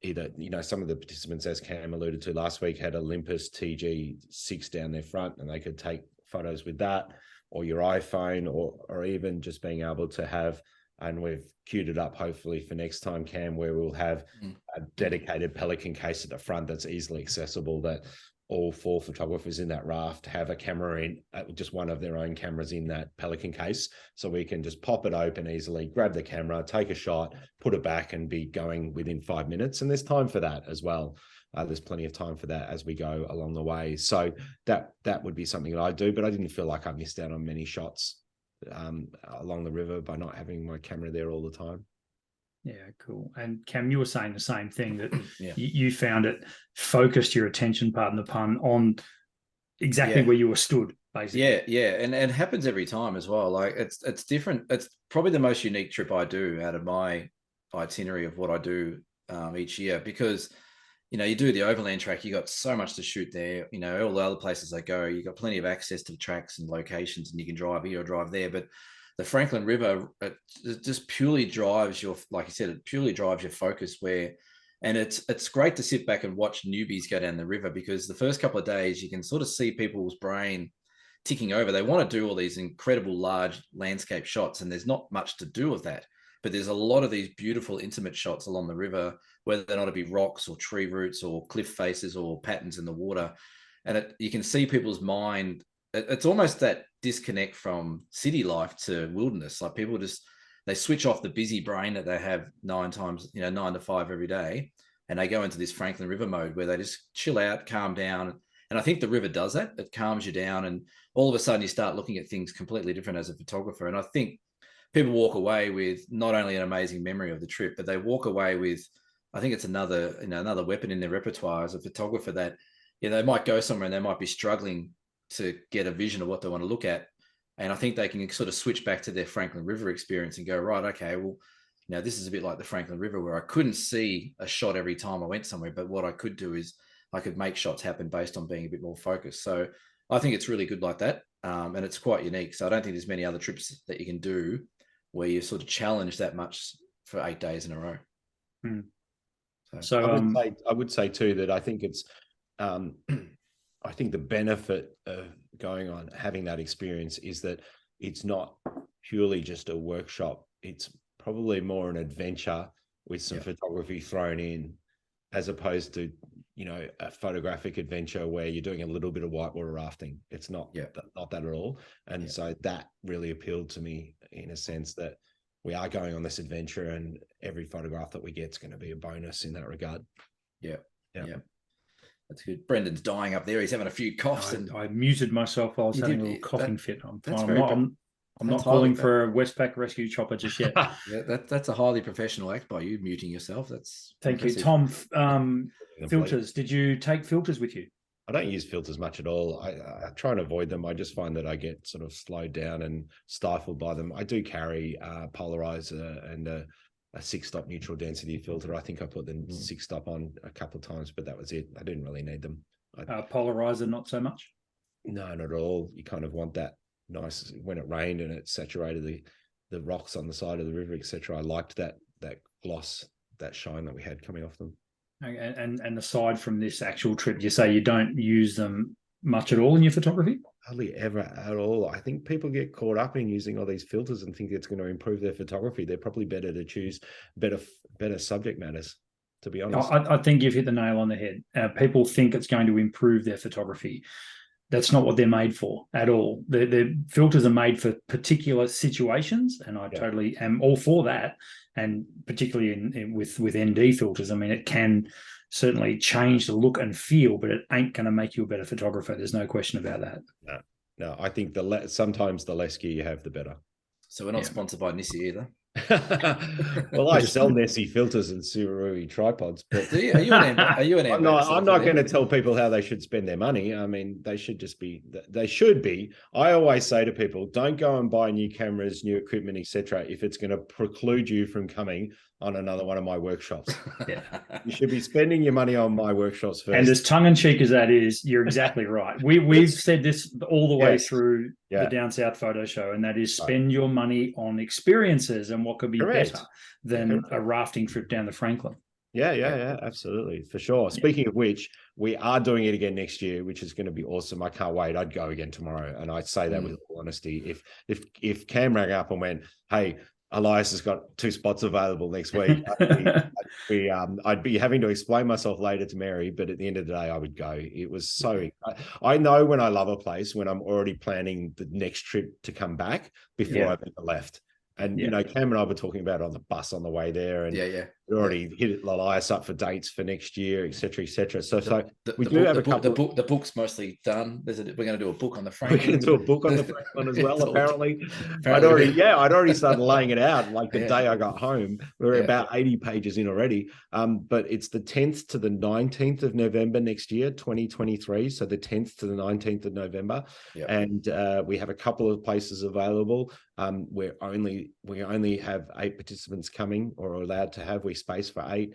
either, some of the participants, as Cam alluded to last week, had Olympus TG6 down their front and they could take photos with that, or your iPhone, or even just being able to have, and we've queued it up hopefully for next time, Cam, where we'll have a dedicated Pelican case at the front that's easily accessible, that all 4 photographers in that raft have a camera in, just one of their own cameras in that Pelican case. So we can just pop it open easily, grab the camera, take a shot, put it back and be going within 5 minutes. And there's time for that as well. There's plenty of time for that as we go along the way. So that would be something that I do, but I didn't feel like I missed out on many shots along the river by not having my camera there all the time. Yeah, cool. And Cam, you were saying the same thing, that you found it focused your attention, pardon the pun, on exactly where you were stood, basically. Yeah, and it happens every time as well. Like it's different. It's probably the most unique trip I do out of my itinerary of what I do each year, because you do the overland track, you got so much to shoot there. All the other places I go, you got plenty of access to tracks and locations, and you can drive here or drive there. But the Franklin River, it just purely drives your, like you said, it purely drives your focus and it's great to sit back and watch newbies go down the river, because the first couple of days you can sort of see people's brain ticking over. They want to do all these incredible large landscape shots, and there's not much to do with that. But there's a lot of these beautiful intimate shots along the river, whether or not it be rocks or tree roots or cliff faces or patterns in the water. And you can see people's mind. It's almost that disconnect from city life to wilderness. Like people they switch off the busy brain that they have 9 to 5 every day, and they go into this Franklin River mode where they just chill out, calm down. And I think the river does that. It calms you down, and all of a sudden you start looking at things completely different as a photographer. And I think people walk away with not only an amazing memory of the trip, but they walk away with, I think it's another weapon in their repertoire as a photographer, that they might go somewhere and they might be struggling to get a vision of what they want to look at. And I think they can sort of switch back to their Franklin River experience and go, right, okay, well, this is a bit like the Franklin River, where I couldn't see a shot every time I went somewhere, but what I could do is I could make shots happen based on being a bit more focused. So I think it's really good like that. And it's quite unique. So I don't think there's many other trips that you can do where you sort of challenge that much for 8 days in a row. So I would say too that I think it's I think the benefit of having that experience is that it's not purely just a workshop. It's probably more an adventure with some photography thrown in, as opposed to, a photographic adventure where you're doing a little bit of whitewater rafting. It's not that at all. And so that really appealed to me, in a sense that we are going on this adventure, and every photograph that we get is going to be a bonus in that regard. Yeah. That's good. Brendan's dying up there. He's having a few coughs. I muted myself while I was having a little coughing fit. I'm not calling for a Westpac rescue chopper just yet. That's a highly professional act by you, muting yourself. Thank you, Tom. Filters. Did you take filters with you? I don't use filters much at all. I try and avoid them. I just find that I get sort of slowed down and stifled by them. I do carry a polarizer and a 6-stop neutral density filter. I think I put the 6-stop on a couple of times, but that was it. I didn't really need them. Polarizer, not so much? No, not at all. You kind of want that nice, when it rained and it saturated the rocks on the side of the river, etc. I liked that gloss, that shine that we had coming off them. And aside from this actual trip, you say you don't use them much at all in your photography? Hardly ever at all. I think people get caught up in using all these filters and think it's going to improve their photography. They're probably better to choose better subject matters, to be honest. I think you've hit the nail on the head. People think it's going to improve their photography. That's not what they're made for at all. The filters are made for particular situations, and I totally am all for that. And particularly with ND filters, I mean, it can certainly change the look and feel, but it ain't going to make you a better photographer. There's no question about that. No, I think sometimes the less gear you have, the better. So we're not sponsored by Nissi either. Well, I sell Nessie filters and Subaru tripods, but are you an I'm not going to tell people how they should spend their money. I mean, they should be. I always say to people, don't go and buy new cameras, new equipment, etc. if it's going to preclude you from coming on another one of my workshops. You should be spending your money on my workshops first. And as tongue-in-cheek as that is, you're exactly right. We've said this all the way through the Down South Photo Show, and that is spend your money on experiences and what could be better than a rafting trip down the Franklin. Yeah, absolutely, for sure. Speaking of which, we are doing it again next year, which is going to be awesome. I can't wait. I'd go again tomorrow, and I say that with all honesty. If Cam rang up and went, "Hey, Elias has got 2 spots available next week. I'd be having to explain myself later to Mary, but at the end of the day, I would go. It was so. I know when I love a place when I'm already planning the next trip to come back before I've ever left. And you know, Cam and I were talking about it on the bus on the way there, and we already hit Elias up for dates for next year, etc., etc. So, we do have a couple. The book's mostly done. We're going to do a book on the Franklin. We're going to do a book on the Franklin as well. Apparently, I'd already started laying it out. Like the day I got home, we were about 80 pages in already. But it's the 10th to the 19th of November next year, 2023. So the 10th to the 19th of November, and we have a couple of places available. We only have 8 participants coming, or are allowed to have. We space for 8.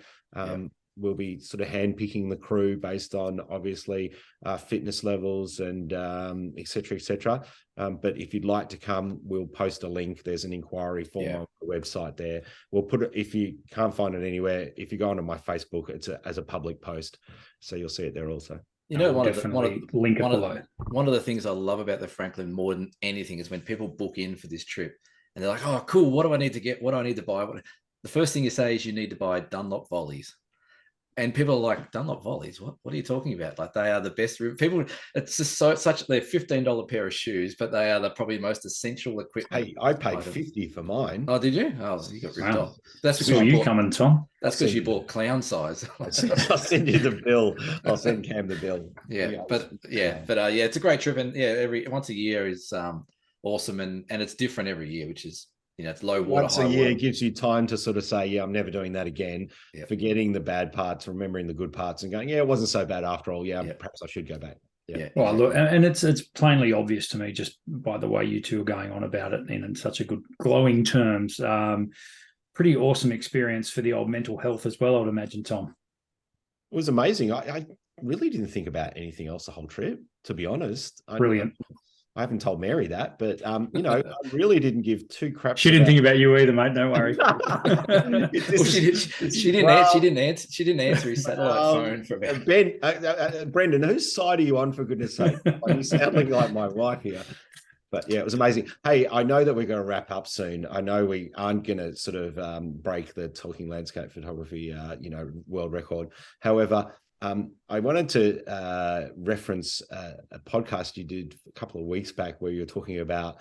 We'll be sort of handpicking the crew based on obviously fitness levels and et cetera. But if you'd like to come, we'll post a link. There's an inquiry form on the website there. We'll put it, if you can't find it anywhere, if you go onto my Facebook, it's as a public post, so you'll see it there also. You know, one of the things I love about the Franklin more than anything is when people book in for this trip and they're like, "Oh, cool. What do I need to get? What do I need to buy?" The first thing you say is you need to buy Dunlop volleys. And people are like, Dunlop volleys? What are you talking about? Like, they are the best. People, it's just they're $15 pair of shoes, but they are the probably most essential equipment. Hey, I paid $50 for mine. Oh, did you? Oh, so you got ripped off. That's because you coming, Tom. That's because you bought clown size. I'll send you the bill. I'll send Cam the bill. But it's a great trip, and once a year is awesome, and it's different every year, which is. You know, it's low water. Once a year, it gives you time to sort of say, I'm never doing that again. Forgetting the bad parts, remembering the good parts, and going, it wasn't so bad after all. Perhaps I should go back. Well, look, and it's plainly obvious to me just by the way you two are going on about it in such a good, glowing terms. Pretty awesome experience for the old mental health as well, I would imagine, Tom. It was amazing. I really didn't think about anything else the whole trip, to be honest. Brilliant. I haven't told Mary that, but you know, I really didn't give 2 craps. She didn't think about you either, mate. Don't worry. She didn't answer his satellite phone for about. Brendan, whose side are you on, for goodness sake? You're sounding like my wife here. But yeah, it was amazing. Hey, I know that we're going to wrap up soon. I know we aren't going to sort of break the talking landscape photography, world record. However, I wanted to reference a podcast you did a couple of weeks back where you were talking about,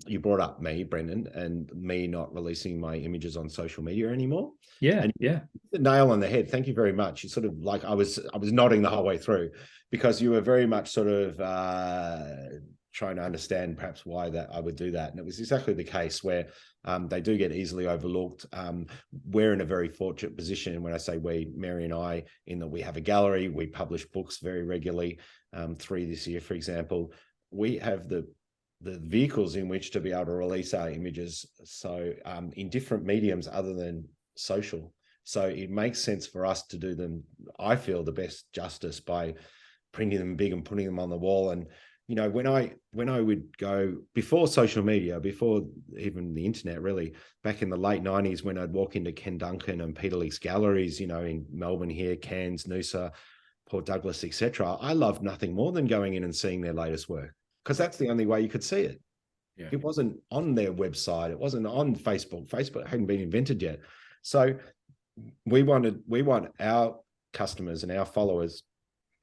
you brought up me, Brendan, and me not releasing my images on social media anymore. And the nail on the head. Thank you very much. You sort of like, I was nodding the whole way through, because you were very much sort of trying to understand perhaps why that I would do that. And it was exactly the case where they do get easily overlooked. We're in a very fortunate position. When I say we, Mary and I, in that we have a gallery, we publish books very regularly, 3 this year, for example. We have the vehicles in which to be able to release our images. So in different mediums other than social. So it makes sense for us to do them, I feel, the best justice by printing them big and putting them on the wall. And you know, when I would go before social media, before even the internet, really, back in the late 90s, when I'd walk into Ken Duncan and Peter Leak's galleries, you know, in Melbourne here, Cairns, Noosa, Port Douglas, etc., I loved nothing more than going in and seeing their latest work, because that's the only way you could see it. It wasn't on their website. It wasn't on Facebook. Facebook hadn't been invented yet. So we want our customers and our followers,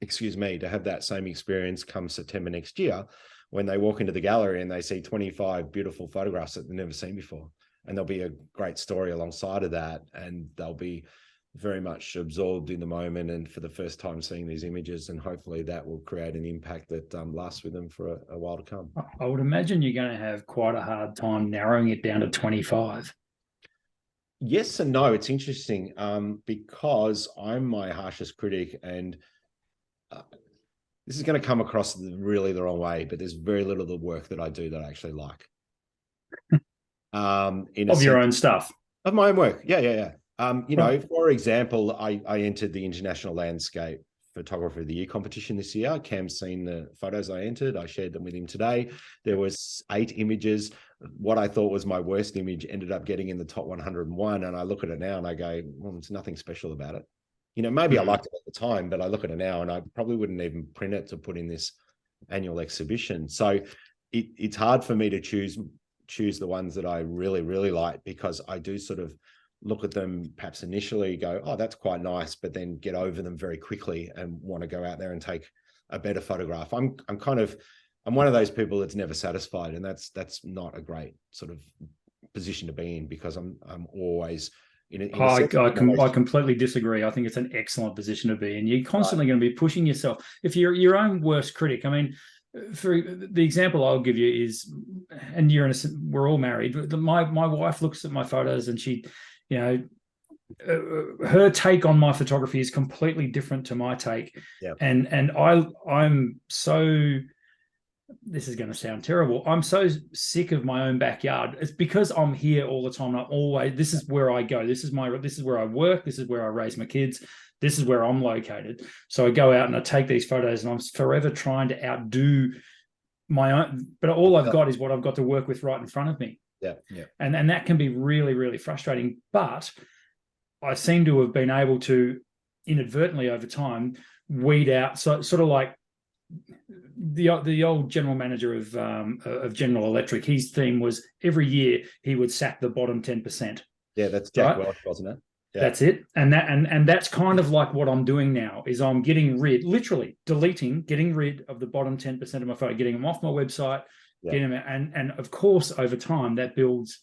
to have that same experience come September next year, when they walk into the gallery and they see 25 beautiful photographs that they've never seen before. And there'll be a great story alongside of that. And they'll be very much absorbed in the moment and for the first time seeing these images. And hopefully that will create an impact that lasts with them for a while to come. I would imagine you're going to have quite a hard time narrowing it down to 25. Yes and no. It's interesting because I'm my harshest critic, and this is going to come across really the wrong way, but there's very little of the work that I do that I actually like. Of your own stuff? Of my own work. Yeah. You know, for example, I entered the International Landscape Photographer of the Year competition this year. Cam's seen the photos I entered. I shared them with him today. There was 8 images. What I thought was my worst image ended up getting in the top 101. And I look at it now and I go, well, there's nothing special about it. You know, maybe I liked it at the time, but I look at it now and I probably wouldn't even print it to put in this annual exhibition. So it's hard for me to choose choose the ones that I really, really like, because I do sort of look at them perhaps initially, go, oh, that's quite nice, but then get over them very quickly and want to go out there and take a better photograph. I'm one of those people that's never satisfied, and that's not a great sort of position to be in, because I'm always I completely disagree. I think it's an excellent position to be in. You're constantly going to be pushing yourself. If you're your own worst critic, I mean, for the example I'll give you is, and we're all married. My wife looks at my photos and she, you know, her take on my photography is completely different to my take. Yeah. And I'm so, this is going to sound terrible, I'm so sick of my own backyard. It's because I'm here all the time. This is where I go. This is where I work. This is where I raise my kids. This is where I'm located. So I go out and I take these photos, and I'm forever trying to outdo my own, but all I've got is what I've got to work with right in front of me. Yeah. Yeah. And that can be really, really frustrating. But I seem to have been able to inadvertently over time weed out, so sort of like the old general manager of General Electric. His theme was every year he would sack the bottom 10%. Yeah, that's Jack Welch, wasn't it? Yeah. That's it. And that's kind of like what I'm doing now, is I'm literally getting rid of the bottom 10% of my photo, getting them off my website, getting them, and of course over time that builds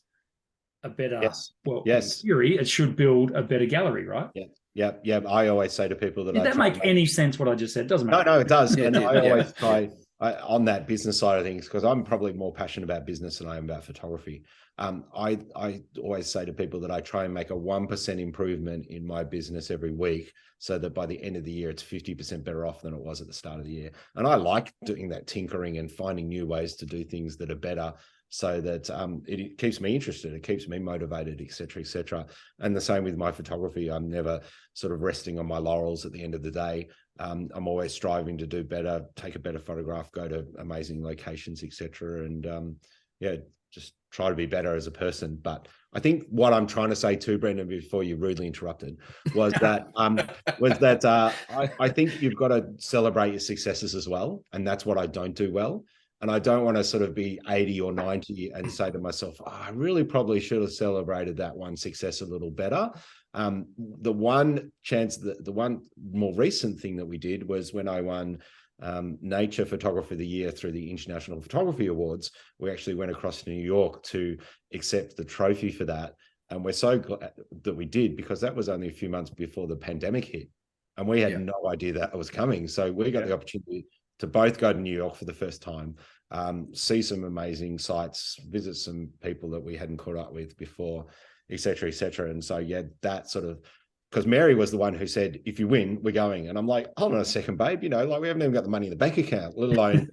a better, in theory, it should build a better gallery, right? Yeah. I always say to people that did that make any sense what I just said? Doesn't matter. No, it does. And I always try on that business side of things, because I'm probably more passionate about business than I am about photography. I always say to people that I try and make a 1% improvement in my business every week, so that by the end of the year, it's 50% better off than it was at the start of the year. And I like doing that tinkering and finding new ways to do things that are better, so that it keeps me interested, it keeps me motivated, et cetera, et cetera. And the same with my photography. I'm never sort of resting on my laurels at the end of the day. I'm always striving to do better, take a better photograph, go to amazing locations, et cetera. And just try to be better as a person. But I think what I'm trying to say too, Brendan, before you rudely interrupted, was that I think you've got to celebrate your successes as well. And that's what I don't do well. And I don't want to sort of be 80 or 90 and say to myself, I really probably should have celebrated that one success a little better. The one more recent thing that we did was when I won Nature Photographer of the Year through the International Photography Awards. We actually went across to New York to accept the trophy for that. And we're so glad that we did, because that was only a few months before the pandemic hit. And we had no idea that it was coming. So we got the opportunity to both go to New York for the first time, see some amazing sites, visit some people that we hadn't caught up with before, et cetera, et cetera. And so, that sort of, because Mary was the one who said, if you win, we're going. And I'm like, hold on a second, babe. We haven't even got the money in the bank account, let alone,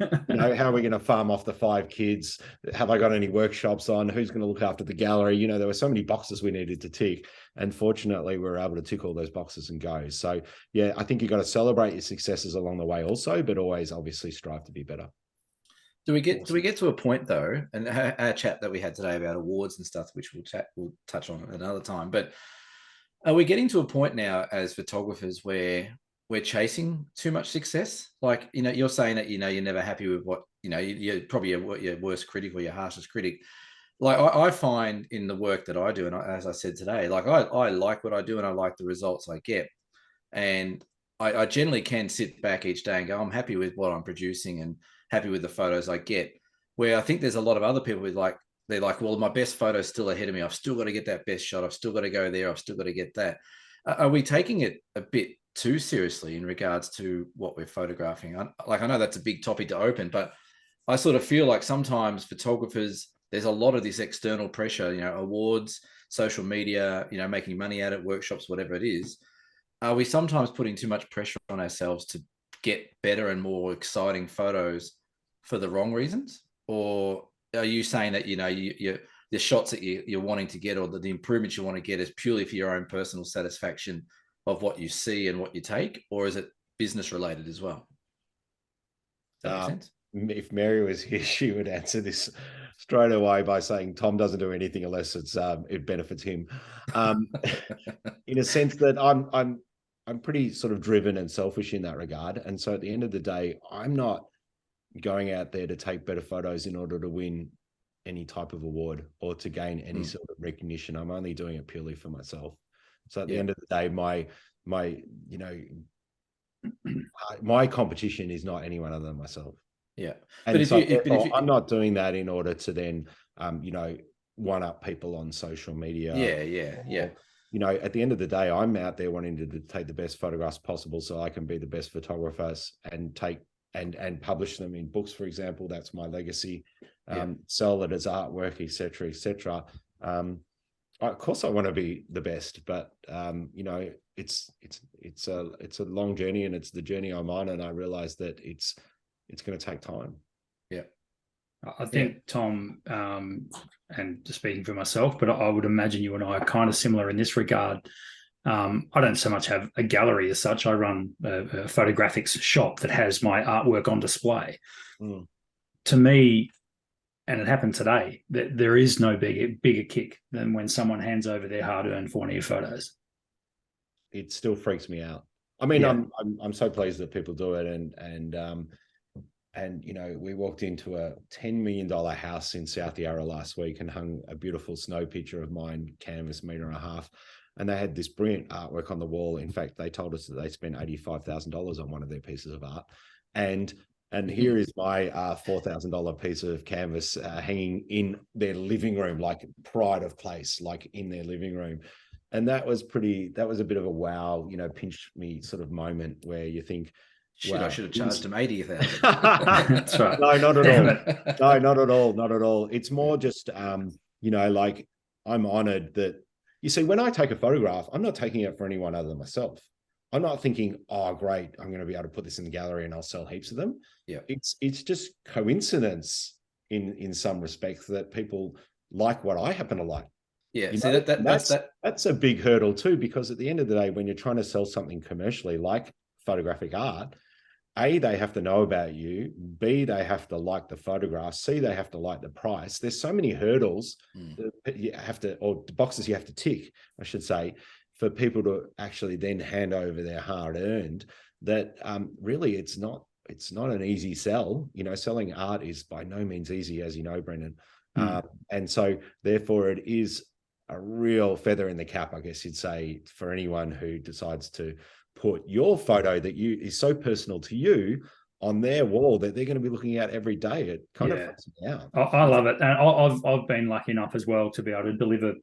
how are we going to farm off the 5 kids? Have I got any workshops on? Who's going to look after the gallery? There were so many boxes we needed to tick. And fortunately, we were able to tick all those boxes and go. So, I think you've got to celebrate your successes along the way also, but always obviously strive to be better. Do we get to a point though, and our chat that we had today about awards and stuff, which we'll touch on another time, but are we getting to a point now as photographers where we're chasing too much success? Like, you're saying that, you're never happy with what, you're probably your worst critic or your harshest critic. Like I find in the work that I do, and as I said today, like I like what I do and I like the results I get. And I generally can sit back each day and go, I'm happy with what I'm producing and happy with the photos I get. Where I think there's a lot of other people with they're like, well, my best photo is still ahead of me. I've still got to get that best shot. I've still got to go there. I've still got to get that. Are we taking it a bit too seriously in regards to what we're photographing? I know that's a big topic to open, but I sort of feel like sometimes photographers, there's a lot of this external pressure, awards, social media, making money at it, workshops, whatever it is. Are we sometimes putting too much pressure on ourselves to get better and more exciting photos for the wrong reasons? Or are you saying that, the shots that you're wanting to get, or the improvements you want to get, is purely for your own personal satisfaction of what you see and what you take? Or is it business related as well? Does that make sense? If Mary was here, she would answer this straight away by saying Tom doesn't do anything unless it benefits him. In a sense that I'm pretty sort of driven and selfish in that regard. And so at the end of the day, I'm not going out there to take better photos in order to win any type of award or to gain any sort of recognition. I'm only doing it purely for myself. So at the end of the day, my competition is not anyone other than myself. Yeah. And but so I'm not doing that in order to then, one up people on social media. Yeah. At the end of the day, I'm out there wanting to take the best photographs possible so I can be the best photographers and take and publish them in books, for example. That's my legacy. Sell it as artwork, etc., etc. Of course, I want to be the best, but it's a long journey, and it's the journey I'm on, and I realize that it's going to take time. Yeah, I think Tom, and speaking for myself, but I would imagine you and I are kind of similar in this regard. I don't so much have a gallery as such. I run a photographics shop that has my artwork on display. To me, and it happened today, that there is no bigger kick than when someone hands over their hard-earned 4-year photos. It still freaks me out. I mean, I'm so pleased that people do it, and we walked into a $10 million house in South Yarra last week and hung a beautiful snow picture of mine, canvas 1.5 meters, and they had this brilliant artwork on the wall. In fact, they told us that they spent $85,000 on one of their pieces of art, and here is my $4,000 piece of canvas hanging in their living room, like pride of place, like in their living room. And that was a bit of a wow, pinch me sort of moment where you think, shit, wow, I should have charged them $80,000. That's right. No, not at all. No, not at all. Not at all. It's more just, like I'm honored that, you see, when I take a photograph, I'm not taking it for anyone other than myself. I'm not thinking, oh, great, I'm going to be able to put this in the gallery and I'll sell heaps of them. Yeah. It's just coincidence in some respects that people like what I happen to like. Yeah. See, that's a big hurdle too, because at the end of the day, when you're trying to sell something commercially like photographic art, A, they have to know about you. B, they have to like the photograph. C, they have to like the price. There's so many hurdles that you have to, or boxes you have to tick, I should say, for people to actually then hand over their hard-earned, that really it's not an easy sell. Selling art is by no means easy, as you know, Brendan. And so therefore it is a real feather in the cap, I guess you'd say, for anyone who decides to put your photo that is so personal to you on their wall that they're going to be looking at every day. It kind of freaks me out. I love it, and I've been lucky enough as well to be able to deliver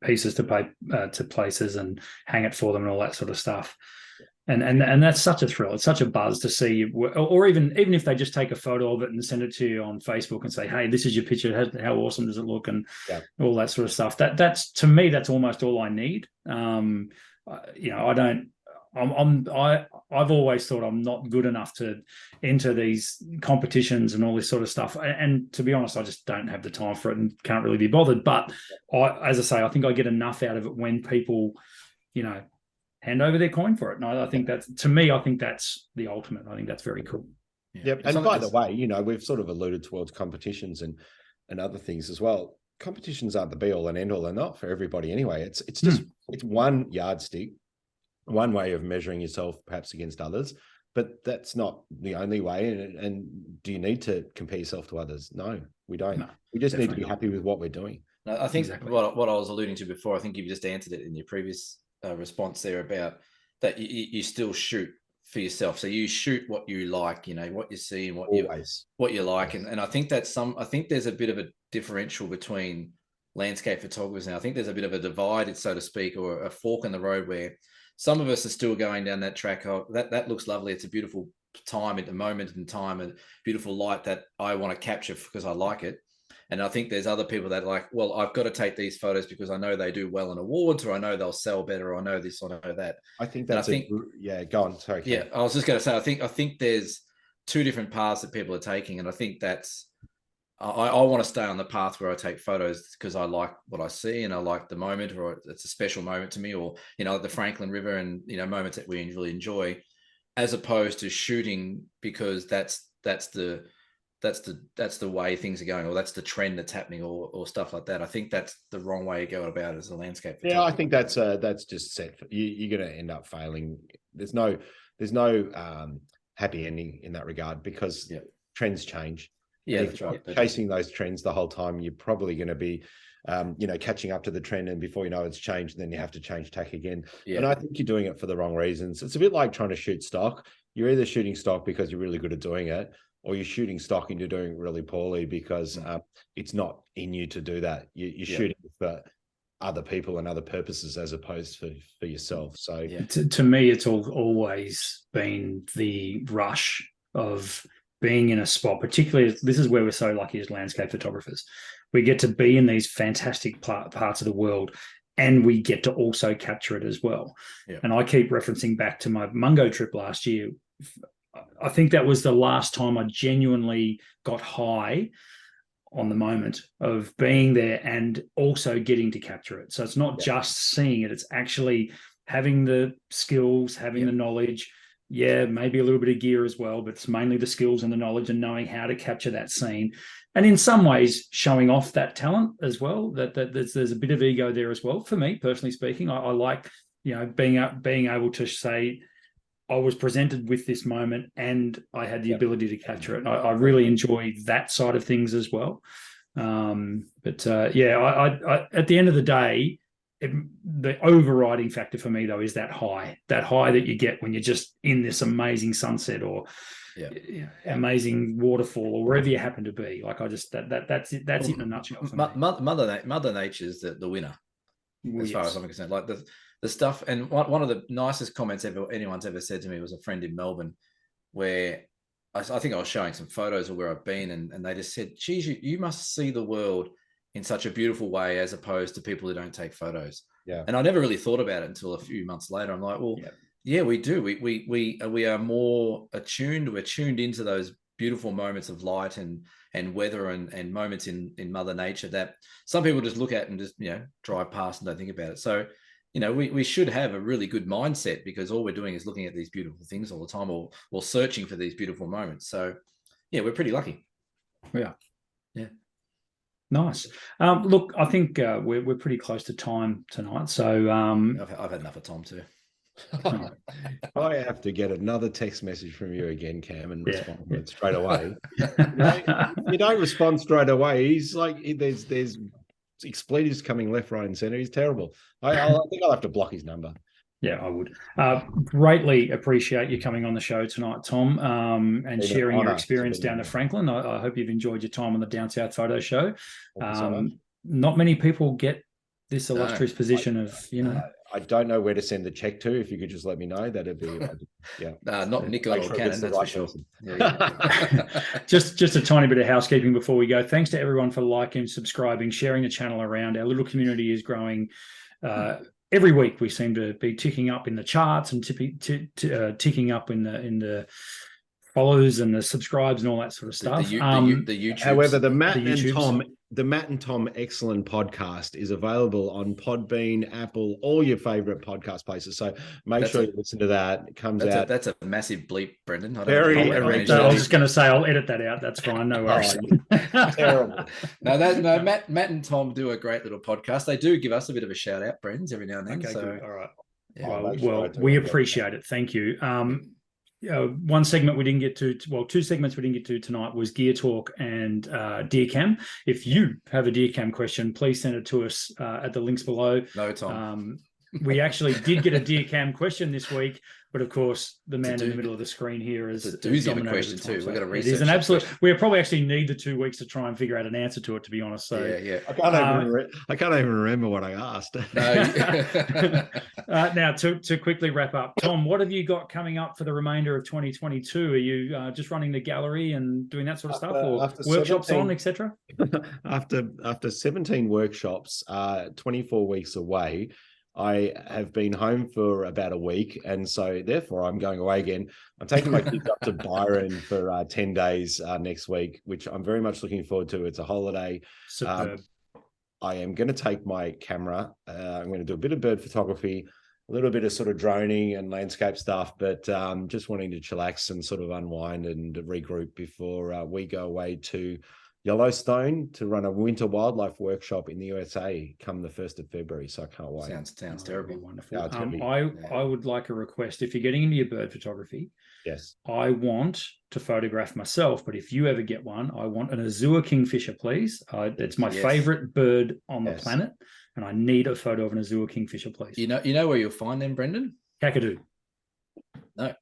pieces to places and hang it for them and all that sort of stuff. And that's such a thrill. It's such a buzz to see, or even if they just take a photo of it and send it to you on Facebook and say, "Hey, this is your picture. How awesome does it look?" and all that sort of stuff. That's, to me, that's almost all I need. I've always thought I'm not good enough to enter these competitions and all this sort of stuff. And to be honest, I just don't have the time for it and can't really be bothered. But as I say, I think I get enough out of it when people, hand over their coin for it. And I think that's, to me, I think that's the ultimate. I think that's very cool. Yep. And by the way, we've sort of alluded towards competitions and other things as well. Competitions aren't the be all and end all. They're not for everybody anyway. It's just it's one yardstick, one way of measuring yourself perhaps against others, but that's not the only way. And do you need to compare yourself to others? No, we don't. No, we just need to be happy with what we're doing. No, I think what I was alluding to before, I think you've just answered it in your previous response there about that you still shoot for yourself. So you shoot what you like, what you see and what you like. And I think I think there's a bit of a differential between landscape photographers now. I think there's a bit of a divide, so to speak, or a fork in the road where some of us are still going down that track. Oh, that looks lovely. It's a beautiful time at the moment in time, and beautiful light that I want to capture because I like it. And I think there's other people that are like, well, I've got to take these photos because I know they do well in awards, or I know they'll sell better, or I know this, or I know that. I think that's go on. Sorry. Yeah, I was just going to say, I think there's two different paths that people are taking, and I think that's I want to stay on the path where I take photos because I like what I see and I like the moment, or it's a special moment to me, or the Franklin River and moments that we really enjoy, as opposed to shooting because that's the way things are going, or that's the trend that's happening, or stuff like that. I think that's the wrong way to go about it as a landscape photographer. Yeah, I think that's just set for you're going to end up failing. There's no happy ending in that regard because trends change. Yeah, if that's right. you're chasing those trends the whole time, you're probably going to be, catching up to the trend, and before you know it's changed, then you have to change tack again. Yeah. And I think you're doing it for the wrong reasons. It's a bit like trying to shoot stock. You're either shooting stock because you're really good at doing it, or you're shooting stock and you're doing it really poorly because it's not in you to do that. You're shooting for other people and other purposes as opposed for yourself. So to me, it's always been the rush of being in a spot, particularly this is where we're so lucky as landscape photographers. We get to be in these fantastic parts of the world, and we get to also capture it as well. Yeah. And I keep referencing back to my Mungo trip last year. I think that was the last time I genuinely got high on the moment of being there and also getting to capture it. So it's not just seeing it, it's actually having the skills, having the knowledge, maybe a little bit of gear as well, but it's mainly the skills and the knowledge and knowing how to capture that scene. And in some ways, showing off that talent as well, that there's a bit of ego there as well. For me, personally speaking, I like, being able to say, I was presented with this moment and I had the ability to capture it. I really enjoy that side of things as well. I at the end of the day, the overriding factor for me though is that high that you get when you're just in this amazing sunset or amazing waterfall or wherever you happen to be. Like that's it. That's it in a nutshell. For Mother Nature's the winner, as far as I'm concerned. Like the stuff, and one of the nicest comments anyone's ever said to me was a friend in Melbourne, where I think I was showing some photos of where I've been, and they just said, geez, you must see the world in such a beautiful way as opposed to people who don't take photos. Yeah. And I never really thought about it until a few months later. I'm like, well, yeah, we do. We are more attuned. We're tuned into those beautiful moments of light and weather and moments in Mother Nature that some people just look at and just, drive past and don't think about it. So, we should have a really good mindset, because all we're doing is looking at these beautiful things all the time, or searching for these beautiful moments. So, yeah, we're pretty lucky. Yeah. Yeah. Nice. Look, I think we're pretty close to time tonight. So I've had enough of Tom too. I have to get another text message from you again, Cam, and respond straight away. You don't respond straight away. He's like, there's expletives coming left, right, and center. He's terrible. I think I'll have to block his number. Yeah, I would. Greatly appreciate you coming on the show tonight, Tom, and sharing your experience down to Franklin. I hope you've enjoyed your time on the Down South Photo Show. Not many people get this illustrious position of, I don't know where to send the check to. If you could just let me know, that'd be not Nicola or Cannon, that's for sure. Just a tiny bit of housekeeping before we go. Thanks to everyone for liking, subscribing, sharing the channel around. Our little community is growing. Every week we seem to be ticking up in the charts and ticking up in the follows and the subscribes and all that sort of stuff. The YouTube. However, the Matt and Tom Excellent podcast is available on Podbean, Apple, all your favorite podcast places. So make sure you listen to that. It comes out. That's a massive bleep, Brendan. I was just going to say, I'll edit that out. That's fine. No worries. Terrible. No, Matt and Tom do a great little podcast. They do give us a bit of a shout out, Brendan, every now and then. Okay, so good. All right. Yeah. Well, we appreciate it. Thank you. One segment we didn't get to, two segments we didn't get to tonight was Gear Talk and Deer Cam. If you have a Deer Cam question, please send it to us at the links below. No, Tom. We actually did get a Deer Cam question this week, but of course, the man in the middle of the screen here is a doozy of a question too. We've got to research. It is an absolute. We probably actually need the 2 weeks to try and figure out an answer to it, to be honest. So yeah. I can't even remember what I asked. No. Now to quickly wrap up, Tom, what have you got coming up for the remainder of 2022? Are you just running the gallery and doing that sort of stuff, or workshops on, etc.? After 17 workshops, 24 weeks away, I have been home for about a week, and so therefore I'm going away again. I'm taking my kids up to Byron for 10 days next week, which I'm very much looking forward to. It's a holiday. Superb. I am going to take my camera. I'm going to do a bit of bird photography, a little bit of sort of droning and landscape stuff, but just wanting to chillax and sort of unwind and regroup before we go away to Yellowstone to run a winter wildlife workshop in the USA come the 1st of February. So I can't wait. Sounds terrible. Wonderful. No, I would like a request. If you're getting into your bird photography, yes, I want to photograph myself, but if you ever get one, I want an azure kingfisher, please. It's my favorite bird on the planet, and I need a photo of an azure kingfisher, please. You know where you'll find them, Brendan? Kakadu. No.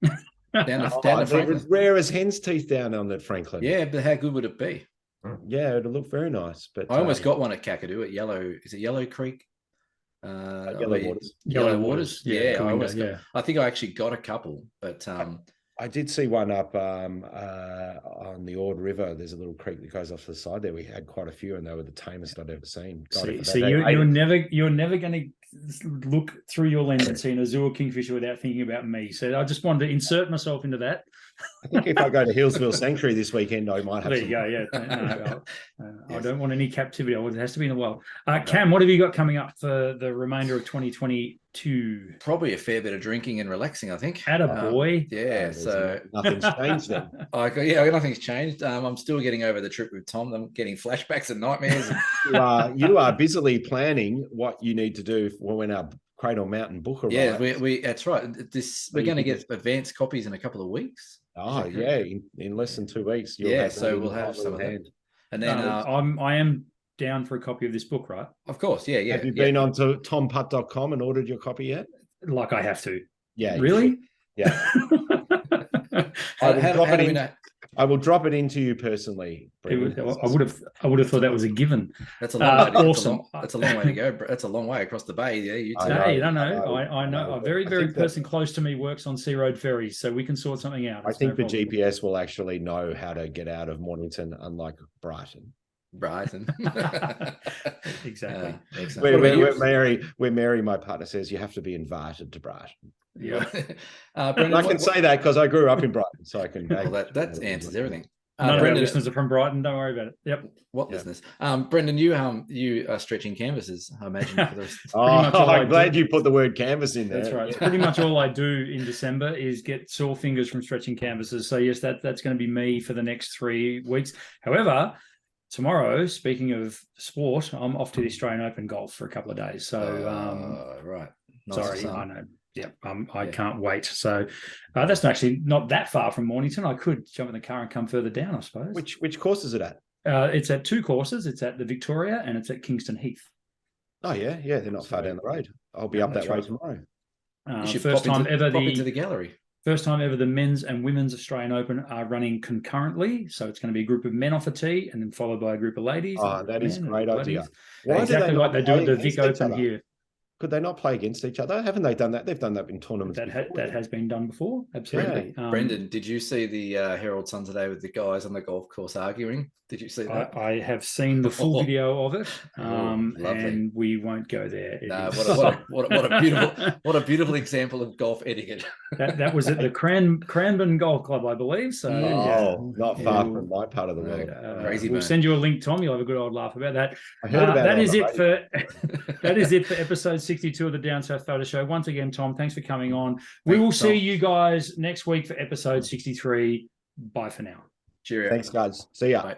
Down the Franklin. as rare as hen's teeth down on the Franklin. Yeah, but how good would it be? Yeah, it'll look very nice. But I almost got one at Kakadu at Yellow Creek? Yellow Waters. Yellow Waters. Yeah, Corinda, I think I actually got a couple, but I did see one up on the Ord River. There's a little creek that goes off to the side there. We had quite a few, and they were the tamest I'd ever seen. You're never going to look through your lens and see an azure kingfisher without thinking about me. So I just wanted to insert myself into that. I think if I go to Hillsville Sanctuary this weekend, I might have. There you go. Yeah, I don't want any captivity. It has to be in the wild. Cam, what have you got coming up for the remainder of 2022? Probably a fair bit of drinking and relaxing, I think. Attaboy. So nothing's changed then. Nothing's changed. I'm still getting over the trip with Tom. I'm getting flashbacks and nightmares. You are busily planning what you need to do when our Cradle Mountain book arrives. Yeah, we that's right. We're going to get advanced copies in a couple of weeks. Oh yeah, in less than 2 weeks. So we'll have some of that. And then I am down for a copy of this book, right? Of course, yeah. Have you been on to tomputt.com and ordered your copy yet? Like I have to. Yeah. Really? Yeah. I will drop it into you personally. I would have thought that was a given. That's a long way. Awesome. That's a long way to go. That's a long way across the bay. Yeah, you know. I know. A very person close to me works on Sea Road ferries, so we can sort something out. I think the GPS will actually know how to get out of Mornington, unlike Brighton. Exactly. Where Mary, my partner, says you have to be invited to Brighton. Yeah. Brendan, I can say that because I grew up in Brighton, so I can. Well, that answers everything. None of our listeners are from Brighton. Don't worry about it. Yep. What business? Brendan, you are stretching canvases, I imagine. For those. I'm glad you put the word canvas in there. That's right. Pretty much all I do in December is get sore fingers from stretching canvases. So yes, that's going to be me for the next 3 weeks. However, tomorrow, speaking of sport, I'm off to the Australian Open golf for a couple of days. So right. Nice. Sorry, I know. Yeah, I can't wait. So that's actually not that far from Mornington. I could jump in the car and come further down, I suppose. Which course is it at? It's at 2 courses. It's at the Victoria and it's at Kingston Heath. Oh yeah, they're not far down the road. I'll be up that way tomorrow. You should pop into the gallery. First time ever the men's and women's Australian Open are running concurrently. So it's going to be a group of men off a tee and then followed by a group of ladies. Oh, that is a great idea. Exactly like they do at the Vic Open here. Could they not play against each other? Haven't they done that? They've done that in tournaments. That has been done before. Absolutely. Yeah. Brendan, did you see the Herald Sun today with the guys on the golf course arguing? Did you see that? I have seen the full video of it, and we won't go there. What a beautiful example of golf etiquette. That was at the Cranbourne Golf Club, I believe. So not far from my part of the world. Crazy. We'll send you a link, Tom. You'll have a good old laugh about that. I heard about that. That is it for episode 62 of the Down South Photo Show. Once again, Tom, thanks for coming on. We will see you guys next week for episode 63. Bye for now. Cheerio. Thanks, guys. See ya. Bye.